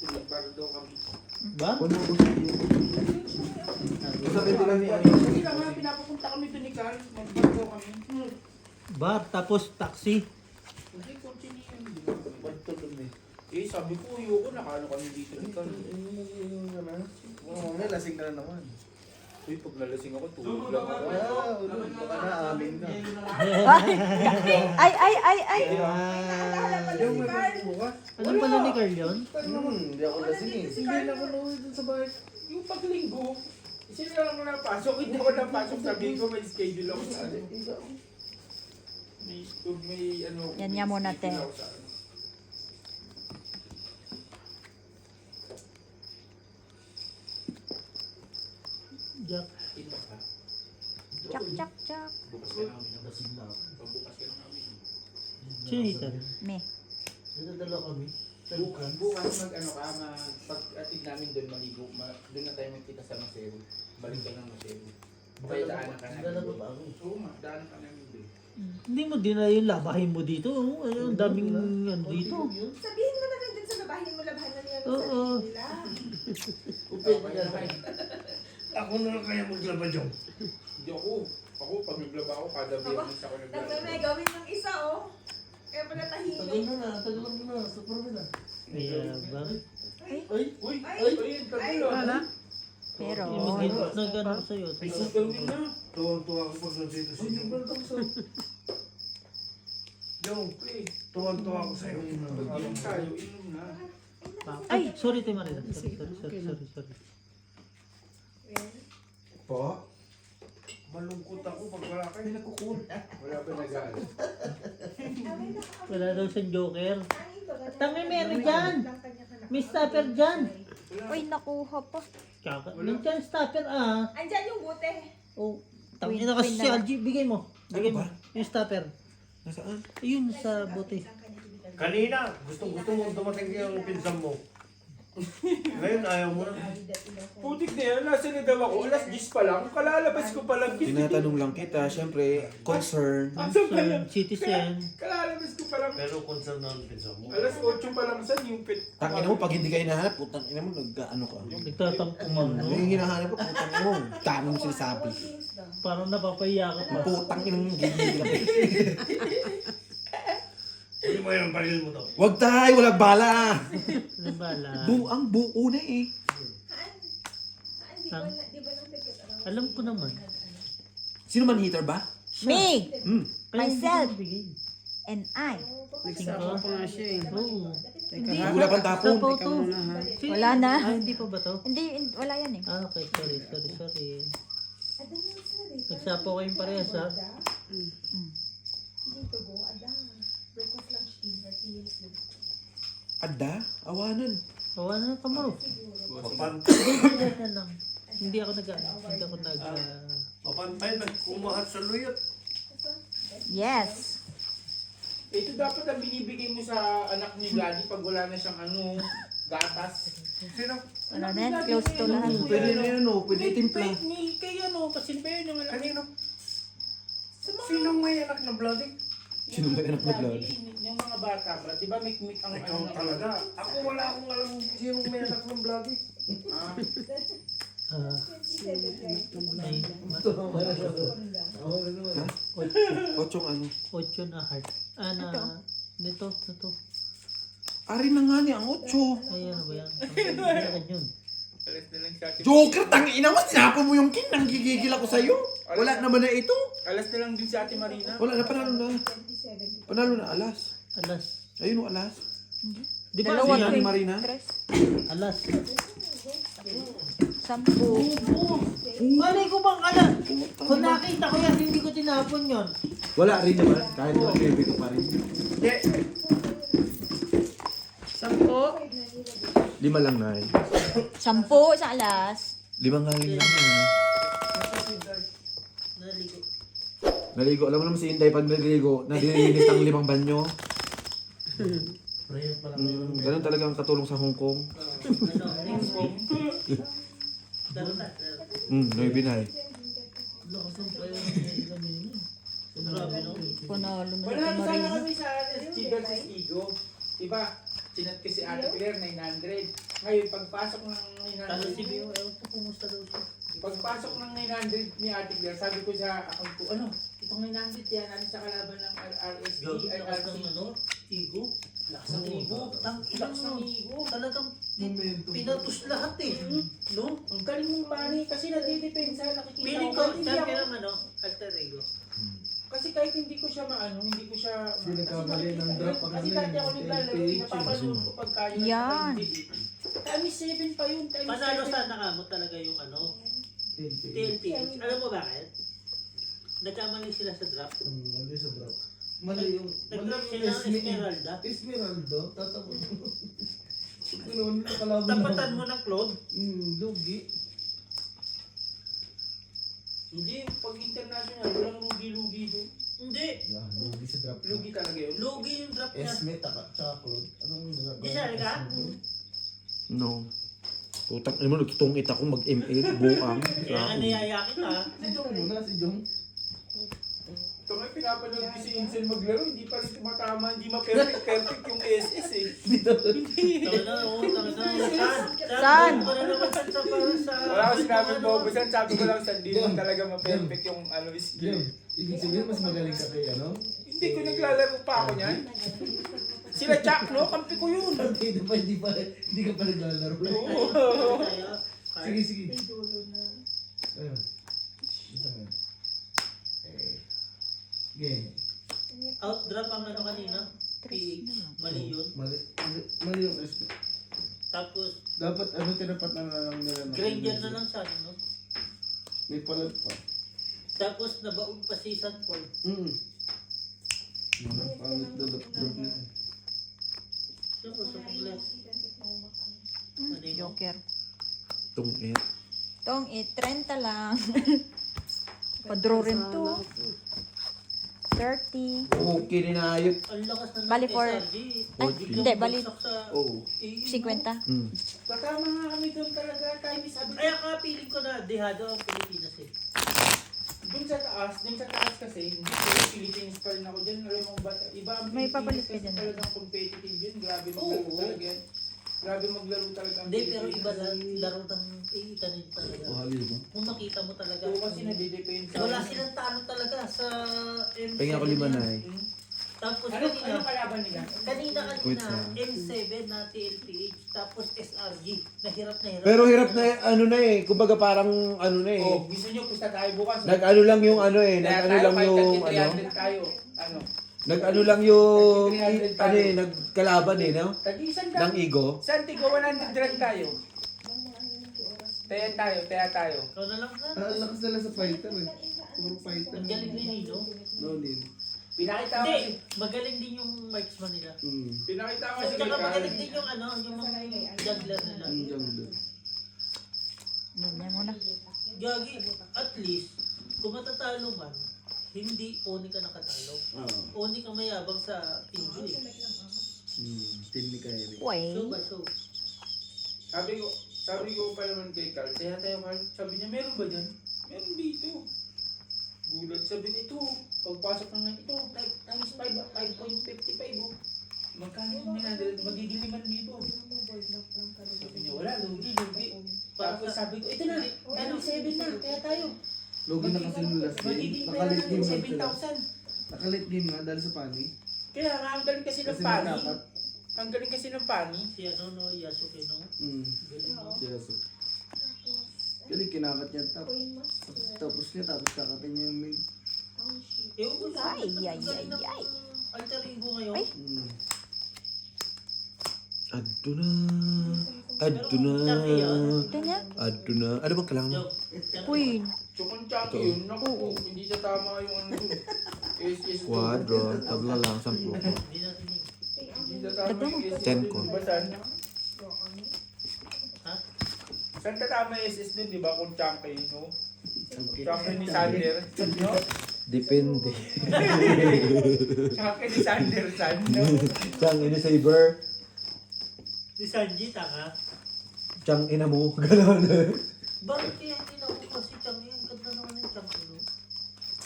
Sinagbar daw kami. Ba? Ano mo gusto niyo? Basta 20 lang niya. Hindi lang nga, pinapapunta kami doon ni Carl. Magbar daw kami. Bar, tapos taxi. Hindi, kotse niya yun. Di ba? Eh, sabi ko, ayoko, nakano kami dito ni Carl. Oo, may lasing ka na naman. Uy, pag nalasing ako, tulog lang ako. Ulo, baka na amin ka. Ay. Yung may pagbukas. Ano pala ni Carl yun? Hindi ako lasing eh. Hindi na ako nauwi dun sa bahay. Yung paglinggo, sino lang ako napasok, hindi ako napasok. Sabihin ko, may schedule ako sa ano. May ano. Yan nga muna, te. schedule ako sa ano. Jack. Chak. Chinitan. Me. Nadadala kami. Bukas mag ano ka, pag-atig namin doon maligo, doon na tayo magkita sa Maceo. Balik ka ng Maceo. Kaya daanan ka namin Dala doon. ba ako? Oo nga, daanan ka namin doon. Hindi mo din na yung labahin mo dito. Oh. Ano, ang daming ano dito. Sabihin mo na lang din sa babahin mo, labahan na nila ng Oo. sarili nila. Ako na lang kaya maglaba dyan. Hindi ako. Ako, pag naglaba ako, kada biyernes ako naglaba. Nagmamegawin yung isa oh. Kaya pala tahimik. Tagal na. Sa parang na. Kaya ba? Uy, ayun, tagal ah. Pero, Nag-ano ko sa'yo. Ay, gawin na. Tuwang-tuwa ako pag nandito sa inyo. Pre, Tuwang-tuwa ako sa iyo. pag-inom tayo, inom na. Ay, sorry Te Marina. Sorry. Po? Malungkot ako pag wala kayo. Wala ba nag-aalas? Wala daw siyang joker. Tangay meron dyan. May stopper dyan. uy, nakuha pa. Nandiyan stopper ah. Andyan yung bote. Oh, tangin na kasi si Algie. Bigay mo. Bigay mo. Yung stopper. Nasaan? Ayun sa bote. Kanina, gusto mo dumating yung pinsan mo. Ngayon, ayaw mo na. Putik na yan, nasa na daw ako, alas 10 pa lang, kalalabas ko pa lang. Tinatanong lang kita, syempre, concern. Asan pa yan? Citizen. Kalalabas ko pa lang. Pero concern na ang pinsan mo. Alas 8 pa lang sa yung pit. Tangina mo, pag hindi ka hinahanap, putang ina mo, nagkaano ka. Nagtatampo man, no? Yung hinahanap ko, putang ina mo, dami mo sinasabi. Parang napapahiya ka pa. Putang ina mo, gigil ka. Hindi mo yung baril mo to. Wag tayo, walang bala. Ano bala? Ang buo na eh. Alam ko naman. Sino man hater ba? Me, Hmm. Kaya hindi Myself. ko nabigay. and I. Nagsapa pa nga siya eh. Oo. Teka, Hindi, wala pang tapon. Sapaw teka to. muna ha. Wala na. Ah, hindi pa ba to? Hindi, wala yan eh. Ah, okay. Sorry. Nagsapaw kayong parehas, ha? Ada? Awanan. Awa na ka mo. Papantay. Hindi lang. Hindi ako nag... Papantay, nagkumahat sa luyot. Yes. Ito dapat ang binibigay mo sa anak ni Gladys pag wala na siyang gatas. Sino? Wala na yan, close to lahat. Pwede na yan o, pwede itimpla. Kaya kasi pa yun yung anak. Kanino? Sino may anak na bloody? Sino ba anak na blood? Yung mga bata ba? Di ba mikmik ang Ikaw talaga. Ako wala akong alam sino may anak ng bloody. Ah, Ay, Ochong ano? 8 na heart. Ah, na... Nito. Ari na nga niya ang 8. Ay, ano ba yan? Ang yun. alas na lang sa atin. Joker, tangina mo, sinapon mo yung king, nanggigigil ako sa'yo. Wala naman na ito. Alas na lang din sa Ate Marina. Wala na, panalo na. Panalo na, alas. Alas. Ayun o, alas. Di ba? Dalawa Ano ni yan? Marina. Alas. 10. Malay ko bang alas? Kung nakita ko yan, hindi ko tinapon yon. Wala rin naman, kahit mga baby ko pa rin. Hindi. 5 lang na eh. 10 sa alas. 5 nga lang na. Naligo. Naligo, alam mo naman si Inday pag naligo, nadilinis ang 5 banyo. Ganun talaga ang katulong sa Hong Kong. Next week. Daro na. 9 na eh. Lakas ng prayer. Grabe, no? Panalo na Wala ito na sana Marina. kami sa SG versus Igo. Diba? Sinat ko si Ate Claire, 900. Ngayon, pagpasok ng Talo si 900, Bio. Ewan ko kumusta daw siya. pagpasok ng 900 ni Ate Claire, sabi ko sa account ko, itong 900 yan, sa kalaban ng RSD, Gago, lakas ng RRC. ano? Igo. Lakas ng igo. Lakas ng Igo. Talagang pinatus lahat eh. No? Ang galing mong pare, kasi nadidepensa, nakikita Feeling ko. ko, champion ng ano, alter ego. Kasi kahit hindi ko siya hindi ko siya... Hindi nagkamali ng drop ang Kasi ano dati eh, ako naglalaro, 10 napapanood ko pagka yun. Yan. Times 7 pa yun, times 7. Panalo sana ka mo talaga yung ano, TNT. Alam mo bakit? Nagkamali sila sa draft. Mali sa drop. Mali yung... Nag-drop sila ng Esmeralda. Esmeralda? Tatapon mo. Ganoon, nakalaban Tapatan mo ng Claude. Lugi. Hindi, pag international, walang lugi-lugi doon. Hindi. Lugi sa drop. Lugi talaga yun. Lugi yung draft niya. Esme, tsaka Claude. Anong nagagawa? Di siya, ka? No. Putang ina mo, nagtungit ako mag-MA, buang. Kaya nga niyaya kita. Si Jong muna, si Jong. Ito nga, pinapanood ko si Insel maglaro, hindi pa rin tumatama, hindi ma-perfect yung SS eh. Tama na, oo, tama na. Saan? Ko na naman sa Wala ko sinabi mo, basta sabi ko lang sa hindi mo talaga ma-perfect yung skill. Jong, ibig sabihin mas magaling ka kay ano? Hindi ko naglalaro pa ako niyan. Sila Jack, no? Kampi ko yun. Hindi ka pa naglalaro. Oo. Sige, sige. Ayun. Ito nga. Sige. Outdraft ang ano kanina. PH. Mali yun. Mali yung Esme. Tapos, Dapat ano tinapat na lang nila. Granger na lang siya, no? May palag pa. Tapos, nabaog pa si Sanford. Pangit drop na. Siyempre, sa pag-left. Ano yun? Joker. Tungit. Tong 30 lang. Padro rin to. 30. Okay din na ayot. Ang lakas na ng Bali for- SRG. Ay, hindi, bali Bumagsak sa... Oo. 50. Kasama nga kami doon talaga tayo. Sabi Kaya ka feeling ko na dehado ang Pilipinas eh. Doon sa taas kasi, hindi ko Philippines pa rin ako dyan. Alam mo ba, iba ang May papalit Pilipinas ka dyan. kasi talagang competitive yun. Grabe maglaro Oo. talaga yan. Grabe maglaro talaga ang Hindi, pero Pilipinas. iba lang laro ng itanin talaga. halil mo. Kung makita mo talaga. Oo, kasi nadidepend sa... Wala silang talo talaga sa M7. Pahinga ko 5 na eh. Tapos Anong kanina kalaban nila? Wait lang. M7 na TLPH, tapos SRG. Nahirap na hirap. Pero hirap na ano na eh. Kumbaga parang ano na eh. Oh, gusto nyo pusta tayo bukas. Nag-ano lang yung ano eh. Kaya Nag-ano tayo, lang yung 5:30, ano. 300 tayo. Ano? Nag-ano lang yung 300 ano eh. Nagkalaban eh, no? Tag-isan Ng ego. Santigo, 100 rand tayo. Taya tayo. Ikaw na lang ka. Ang lakas nila sa fighter eh. Puro fighter. Ang galing din Nino. No need. Pinakita ko Hindi, kasi, magaling din yung marksman nila. pinakita ko At kasi saka kay magaling Carl. din yung ano, yung mga juggler nila. Ang jungle. Ganyan mo na. Gagi, at least, kung matatalo man, hindi Oni ka nakatalo. Oni ka mayabang sa injury. Team ni Kyrie. Uy. So ba, so? Sabi ko pa naman kay Carl, tayo Carl, sabi niya, meron ba dyan? Meron dito. Gulat, sabi niya, ito, pagpasok naman ito, times 5, 5.55 oh. Magkano yung minadala? Magiging 5,000. Sabi niya, wala, lugi. Tapos sabi ko, ito na, ano, 7 na, kaya tayo. Logi na kasi nung last game. Magiging pera Nakalit natin game lang sila. 7,000. Nakalit game nga dahil sa pani. Kaya nga, ang galing kasi ng Kasi pani. nakakat. Ang galing kasi ng pani. Si ano, no, Yasuke, no? Galing, no? Yes. Galing kinakat niya top. Tapos niya, tapos kakatin niya yung mid. Ewan ko sa Ay, ay, ang galing ay, ng ay. alter ego ngayon. Ay. Adto na. Adto na. Ganyan. Adto na. Ano bang kailangan mo? Joke. Uy. Tsukang tsaki yun, naku, hindi siya tama yung ano dun. SS2. Quadro. Tabla lang. 10. Hindi natin yun. Hindi siya tama yung SS2. Ten ko. Diba saan? Ha? Saan ka tama yung SS dun, di ba? Kung tsaki, no? Tsaki ni Sander. No? Depende. Tsaki ni Sander, saan, no? Chang ina saber. Si Sanji, tanga. Chang ina mo. Ganon. Bakit kaya hindi na ako kasi Chang yung ganda naman ng Chang ano?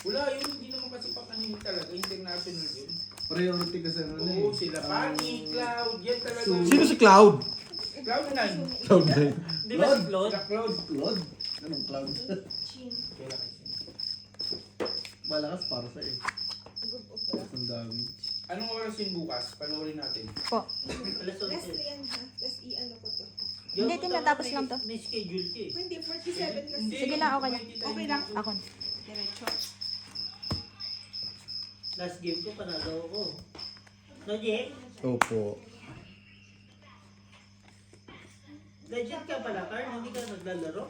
Wala yun, hindi naman kasi pakanin talaga. International yun. Priority kasi ano na Oo, sila Pani, Cloud, yan talaga. Sino si Cloud? Cloud9. Cloud 9. Di ba si Claude? Sila Cloud. Claude. Anong cloud? Kailan kasi. Malakas para sa eh. Ang dami. Anong oras yun bukas? Panoorin natin. Po. Alas 11. yan ha. Tapos i-ano ko to. Hindi, tinatapos lang to. May schedule ka eh. Hindi, 47 kasi. Sige lang, okay lang. Okay lang. Ako. Diretso. Last game ko, panalo ako. No, Jen? Opo. Legend ka pala, Carl? Hindi ka naglalaro?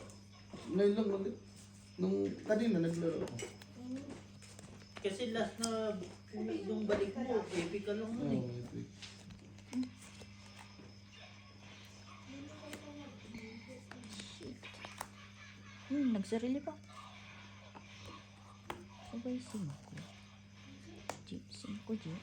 Ngayon lang ulit. Nung kanina naglaro ako. Kasi last na yung balik mo, epic ka lang nun eh. epic. Nagsarili pa. Sabay 5. Jeep, 5 jeep.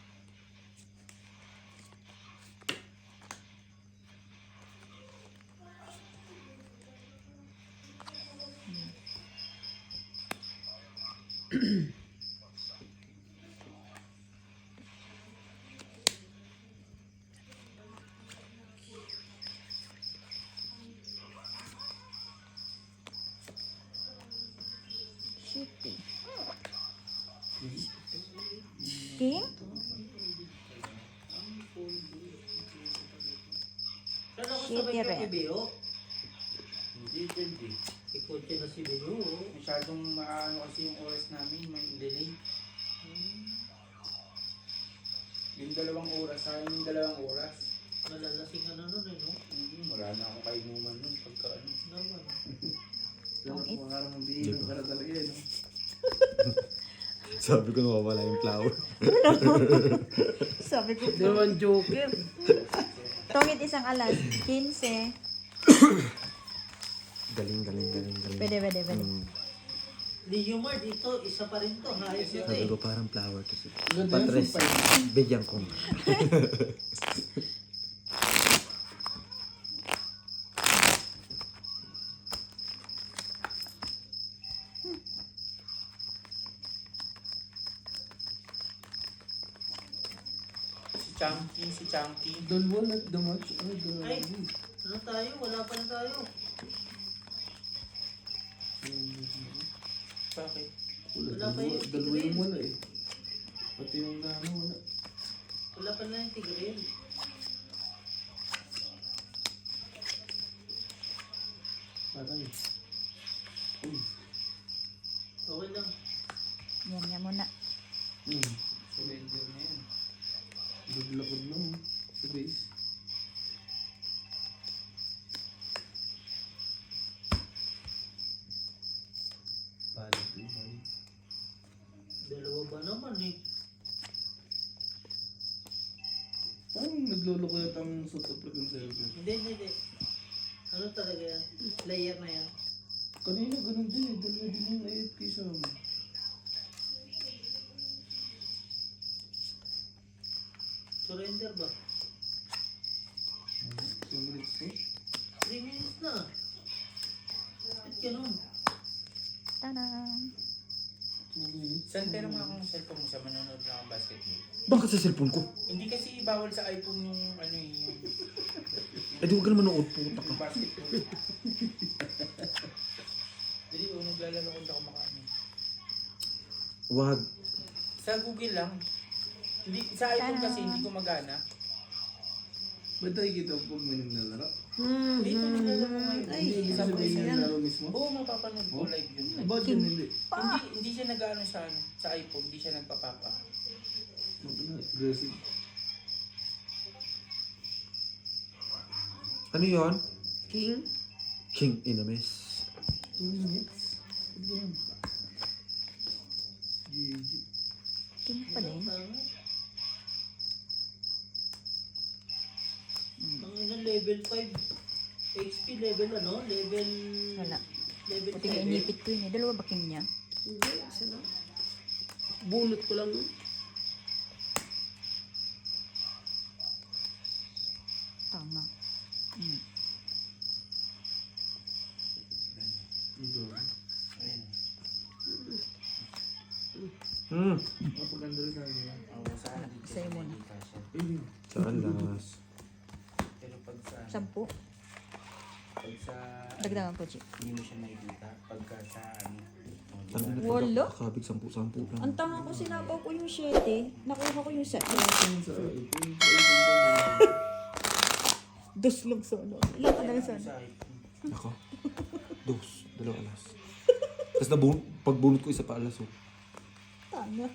Shitty. King? Saan ako Shitty sabay ka rin. kay Beo? Hindi, hindi. Ikotse na si Beo. Masyadong maano kasi yung oras namin, may delay. Yung 2 oras, sayang yung 2 oras. Malalasing ka na nun eh, no? Wala na akong kainuman nun pagka ano. Naman. Mga naman di ka na talaga eh. No? Sabi ko nawawala yung flower. Sabi ko. Di naman joker. Tongit isang alas. 15. Galing. Pwede. Mm. Leomar dito, isa pa rin to. Hayop yun Sabi eh. ko parang flower to si Ganda yung Patres. sumpay. Bigyan ko. Si Chunky. Dalawa like the match. Ay, dalawa. Ay, ano tayo? Wala pa na tayo. Bakit? Wala pa yung Dalawa yung tigre. wala eh. Pati yung ano wala. Wala pa na yung tigre. Parang Okay lang. Yan nga muna. Surrender na yan. Naglakad na oh. Sa base. Balik din, balik. Dalawa ba naman eh? Parang nagloloko yata ang sotoplag ng server. Hindi. Ano talaga yan? Player na yan. Kanina ganun din eh. Dalawa din yung AFK sa amin. Surrender ba? 2 minutes to. 3 minutes na. Ba't ganun? Tanang! 2 minutes. Saan pera mo akong cellphone mo sa manonood ng basketball? Bakit sa cellphone ko? Hindi kasi bawal sa iPhone yung ano yung Eh di huwag ka naman manood, puta ka. basketball. Dali, naglalaro ko sa kumakain. Wag. Sa Google lang. Hindi, sa iPhone kasi hindi gumagana. Ba't tayo kita pag may naglalaro? Dito naglalaro ngayon. Hindi, hindi sabihin yung nalaro mismo? Oo, mapapanood ko live yun. Ba't yun hindi? Hindi siya nag-ano sa iPhone, hindi siya nagpapapa. Aggressive. Ano yon? King? King Inames. 2 minutes? Ba't ganun? GG. King pa din. Ang ilang level 5. HP level ano? Level... Wala. Level Buti nga 7. inipit ko yun eh. Dalawa ba king niya? Hindi, isa lang. Bunot ko lang yun. Tama. Kapaganda rin tayo. Oo, sa akin. Sa'yo muna. Sa alas. Pero pag sa, 10. pag sa, Dagdagan ko, Chick. hindi mo siya makikita. Pagka sa, ano, Ano na Wala. Kakabig 10 lang. Ang tanga ko, sinabaw ko yung 7. Nakuha ko yung 7. Dos lang sa ano. Ilan ka lang sa ano? sa iPhone. Ako? Dos. 2 alas. Tapos pagbunot ko isa pa alas. Oh. Tanga.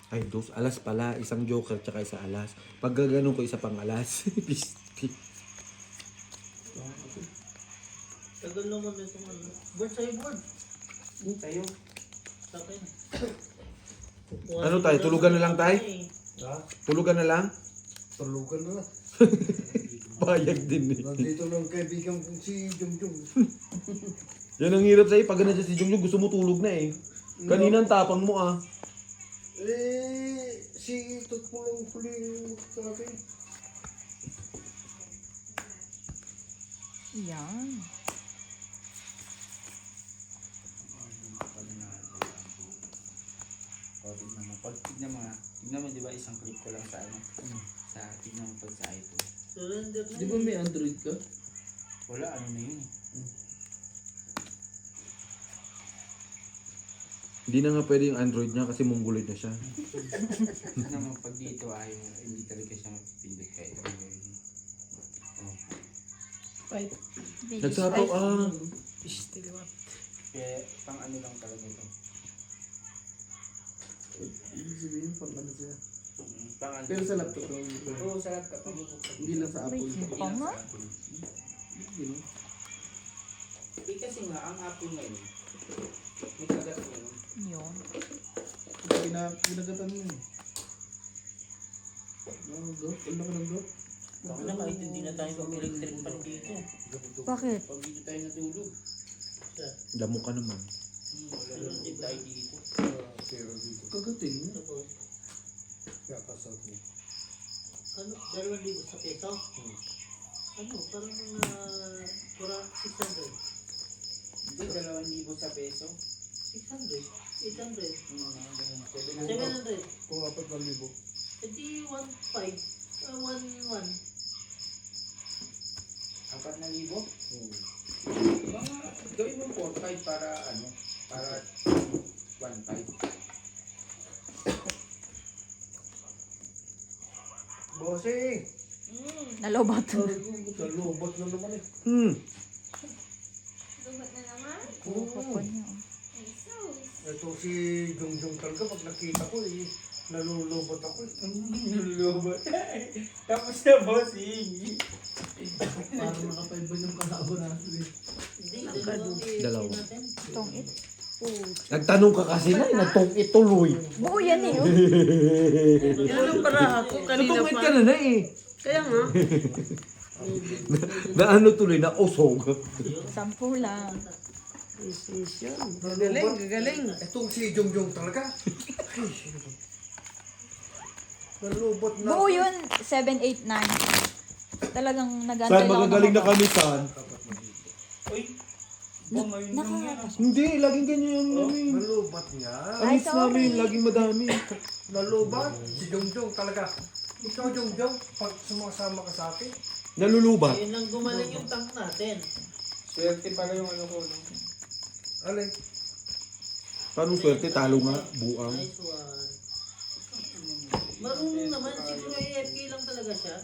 Ay, 2 alas pala. Isang joker tsaka isa alas. Pag gaganon ko isa pang alas. Tagal naman itong ano. Board sa'yo, board. Tayo. Sa akin. Ano tayo? Tulugan na lang tayo? Ha? Tulugan na lang? Tulugan na. Bayag din eh. Nandito lang kaibigan ko si Jungjung. Yan ang hirap sa'yo. Pag nandiyan si Jungjung, gusto mo tulog na eh. Kanina ang tapang mo ah. Si Tot mo lang huli sa akin. Yan. O, tignan mo. Pag tignan mo nga. Tignan mo, di ba isang clip ko lang sa ano? Sa, tignan mo pag sa iPhone. Surrender na Di ba may Android ka? Wala, ano na yun eh. Hindi na nga pwede yung Android niya kasi mongoloid na siya. Tignan mo, pag dito ay hindi talaga siya mapipindot kahit ano yun. Fight. Nagsapaw ah. Still one. Kaya, pang ano lang talaga ito. Ibig sabihin pang ano siya. Pang ano. Pero sa laptop lang. Oo, sa laptop. Hindi lang sa May Apple. pa nga. Ganun. Eh kasi nga, ang Apple ngayon, may kagat ngayon. Yun. Pinagatan mo eh. Diba? Baka na kahit hindi na tayo mag-electric pan dito. Bakit? Pag dito tayo natulog. Damo ka naman. Pero hindi tayo dito. Kagating. Tapos, Kaya kasal mo. ano, 2,000 sa peso? Ano, parang 600. Hindi, 2,000 sa peso. 600, 800, 700. 700. Kung 4,000. Hindi 1,500, 1,100. 4,000? Mga gawin mo 4,500 para ano, para 1,500. Bossing! Nalobat. Nalubot na naman eh. Lumat na naman. Pupon niya. Ay, sus. Ito si Jongjong talaga pag nakita ko eh. Nalulubot ako eh. Nilulubot. Tapos na bossing. Parang nakapaiban yung kalabo natin eh. Hindi, Dalawa. natin. Itong it. Nagtanong ka kasi na, nagtong ituloy. Buo yan eh. Oh. Yan ang para ako kanina Natungit pa. ka na eh. Kaya nga. Na ano tuloy, na usog. 10 lang. Isis yan. Gagaling, gagaling. Itong si Jongjong talaga. Ay, sino ba? Nalubot na Buo ako. yun, 7, 8, 9. Talagang nag-antay Saan lang ako magagaling na ng kami saan? Uy, ngayon lang yan. Hindi, laging ganyan yung namin. Nalubot niya. Amis namin, laging madami. Nalubot. Si Jongjong talaga. Ikaw Jongjong, pag sumasama ka sa akin. Nalulubat. Ayun lang gumaling yung tank natin. Swerte pala yung ano ko. No? Alay. Paano swerte? Talo nga, buang. Nice one. Marunong naman, siguro AFK lang talaga siya.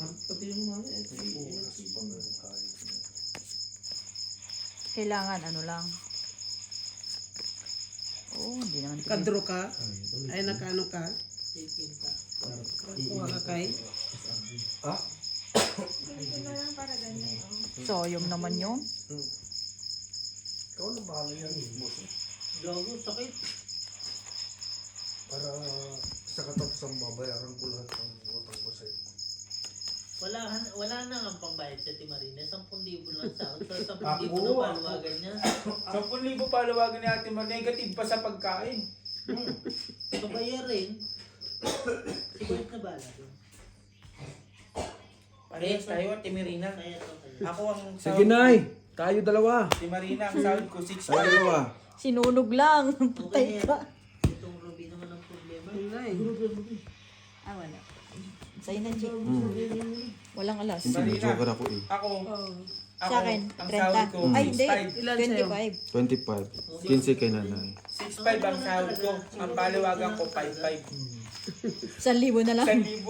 Pati yung mga Kailangan ano lang. Oh, hindi naman. Kadro ka. Ay, nakaano ka. Taking ka. Kuha ka kay. Ganito na lang para ganyan. Oh. Sayang naman yun. Ikaw na bahala yan. Bossing. Gago, sakit. Para sa katapusan babayaran ko lahat ng utang ko sa'yo. Wala na nga pambayad sa Timarina. 10,000 lang sa 10,000 Ako, na paluwagan niya. 10,000 palawagan ni Ate Mar, negative pa sa pagkain. Pabayarin. Sigurot na bala doon. Parehas tayo, Ate Marina. Kaya to kayo. Ako ang Sige, Nay. Tayo dalawa. Ate Marina, ang sahod ko Tayo 6,500. dalawa. Sinunog lang. Okay Patay ka. Itong Ruby naman ang problema. Ay. Ah, wala. Sa'yo na, Chick. Walang alas. Hindi, may joker ako eh. Ako, Sa akin, ang sahod ko 30. Ay, hindi. 6,500. Ilan sa'yo? 25. 25. 15 kay nanay. 6,500 ang sahod ko. Ang palawagan ko 5,500. 1,000 na lang. 1,000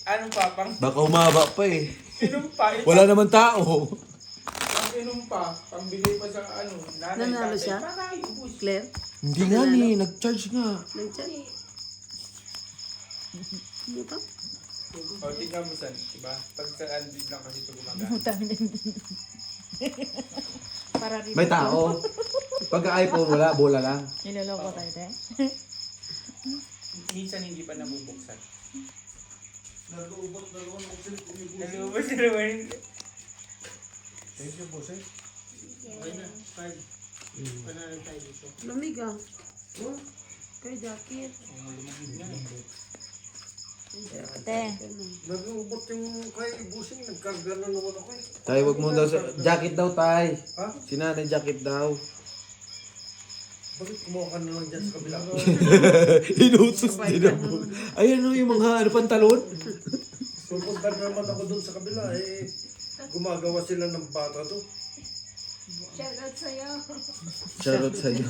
ano pa, pang Baka humaba pa eh. inom pa. Wala naman tao. Pang inom pa, pambigay pa sa ano, nanay, Nanalo tatay. siya? Para ubus. Claire. Hindi nga ni, nag-charge nga. Nandiyan. Ano to? O, tignan mo san, diba? Pag sa Android lang kasi ito gumagana. Utang din. Para rin. May tao. Pag iPhone wala, bola lang. Niloloko tayo, te. Minsan hindi pa nabubuksan. Nalubot na naman ako sa'yo. Nalubos na naman. Thank you, Bossing. Okay na. 5. Panalo tayo dito. Lamig ah. Kay jacket. Te. Nalubot yung kay Bossing. Nagkarga na naman ako eh. Tay, wag mo daw sa... Jacket daw, Tay. Ha? Si nanay jacket daw. Bakit kumuha ka na lang dyan sa kabila? Inutos din ako. Ayan o yung mga ano, pantalon. Pupunta naman ako dun sa kabila eh. Gumagawa sila ng bata to. Shout out sa'yo. Charot sa'yo.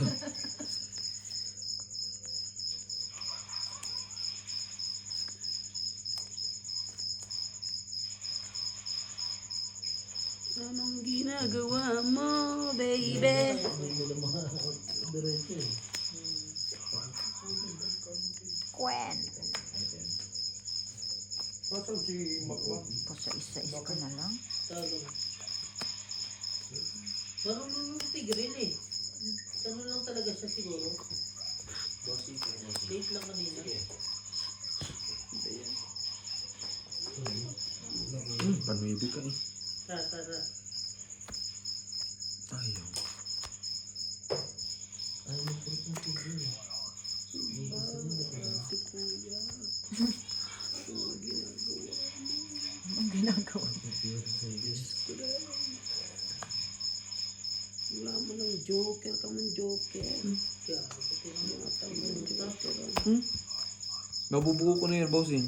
Anong ginagawa mo, baby? Kwen. Nasaan si Makmak? Pasa-isa-isa ka na lang. Talo. Marunong yung tigril eh. Ano lang talaga siya siguro. Late lang kanina. Panuibig ka eh. Tara. Ayaw. Ang ginagawa. Wala mo ng joker ka man joker. Kaya, Mga tagang joker. Nabubuo ko na yan, bossing.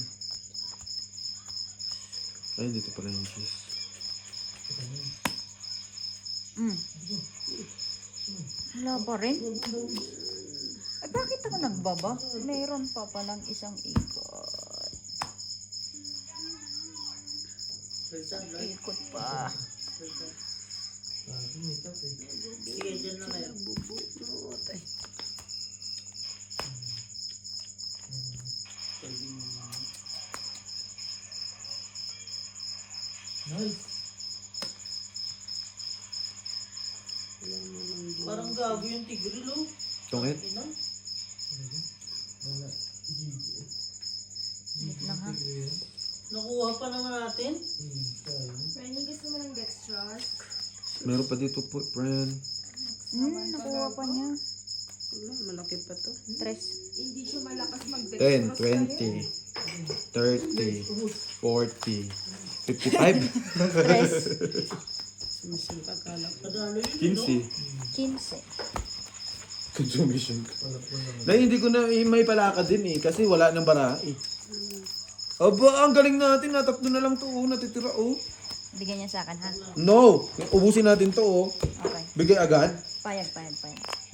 Ay, dito pala yung cheese. Wala pa rin? Ay, bakit ako nagbaba? Mayroon pa palang isang ikot. Ikot pa. sige, dyan na kayo. Bubunot ay. Parang gago yung tigre, lo. Tungit? Ina. Wait lang ha. Nakuha pa naman natin. Penny, gusto mo ng dextrose? Meron pa dito po, friend. Nakuha pa niya. Wala, malaki pa to. Tres. Hindi siya malakas 10, mag-dextrose 20, 30, 40, 55, Tres. Sumising kakala ko. Padalo yun, no? 15. 15. Consumption. Na hindi ko na may palakad din eh, kasi wala nang bara eh. Aba, ang galing natin, natatlo na lang to, oh, natitira, oh. Bigyan niya sa akin ha. No! Ubusin natin to, oh. Okay. Bigay agad. Payag.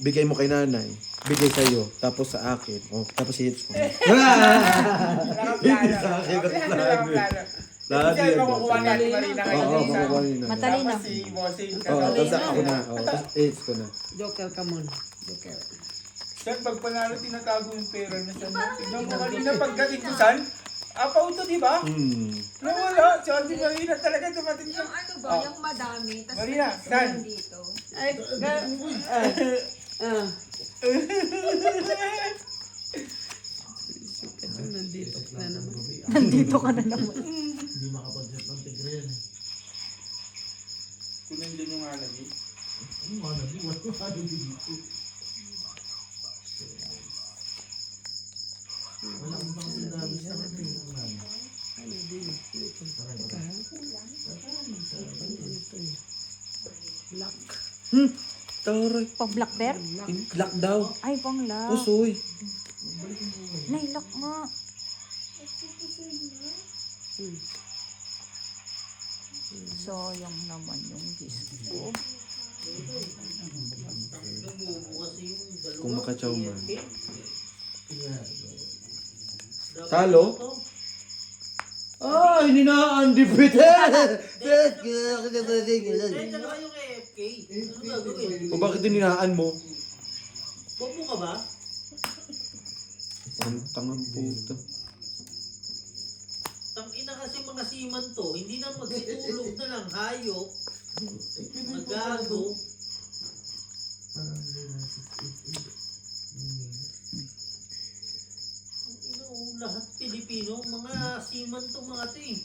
Bigay mo kay nanay. Bigay sa'yo. Tapos sa akin. Oh, tapos hits ko. Hindi sa akin. Lahat Kasi yan. makukuha natin Marina ngayon. Oo, makukuha nyo na. Matalino. Tapos si Bossing. Oo, tapos ako na. Oo, tapos hits ko na. Joker ka man. Joker. Sir, pag panalo, tinatago yung pera na siya. Tignan mo kanina pagkatikusan. Pauto, di ba? Nawala. Si Auntie Marina talaga dumating Yung siya. ano ba, yung madami, tapos Marina, may saan? dito. Ay, Ito, nandito na naman. Nandito ka na naman. Kung nandun yung halabi. Taray. Pang black bear? Lock daw. Ay, pang lock. Pusoy. Nailak nga. Sayang naman yung disc ko. Nabubo kasi yung dalawa. Kung makachaw man. Dapat Talo? ito. Ay, ninaan-dipit. Teka na kayo kay FK. Ano gagawin? O bakit ninaan mo? Bobo ka ba? Ang tangang puto. Tangina kasi mga siman to, hindi na magsitulog na lang hayop. Magago. Lahat Pilipino, mga siman to mga to eh.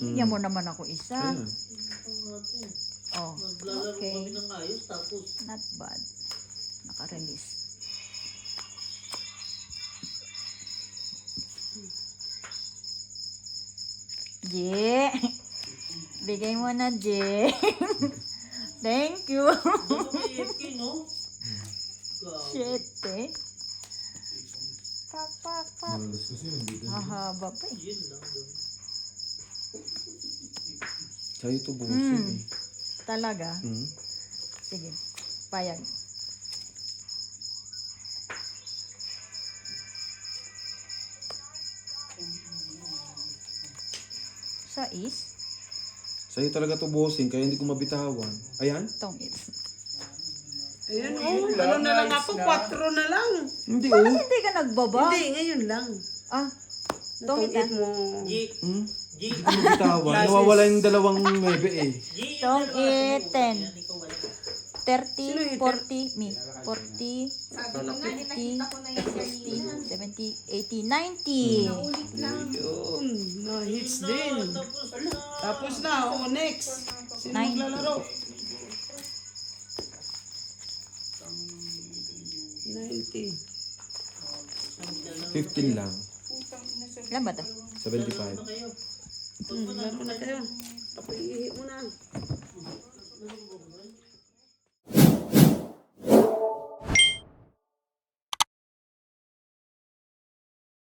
Bigyan mo naman ako isa. Ayan. Mga to eh. Oh, Naglalaro okay. kami ng ayos tapos Not bad. Naka-release. Je. Bigay mo na, Je. Thank you. ano kay FK no? Gago. Shit, eh. Pak. Hahaba pa eh. Yun lang doon. Sa'yo ito bukas eh. Talaga? Hmm? Sige. Payag. Sa is, Sa'yo talaga ito bossing, kaya hindi ko mabitawan. Ayan? tong is. Ayan, ano na lang ako, 4 na lang. Hindi Bakit oh. hindi ka nagbaba? Hindi, ngayon lang. Ah, tong it Natungit ah. mo. G, Hmm? G, Hindi ko mabitawan. Nawawala yung dalawang mebe eh. G. Tong it, 10. 30, 40, 40, 50, 60, 70, 80, 90. Yun, na-hits din. Tapos na, next. Sino 90. maglalaro? 90. 15 lang. Ilan ba to? 75. Kayo. Laro na kayo. Tapos ihi mo na.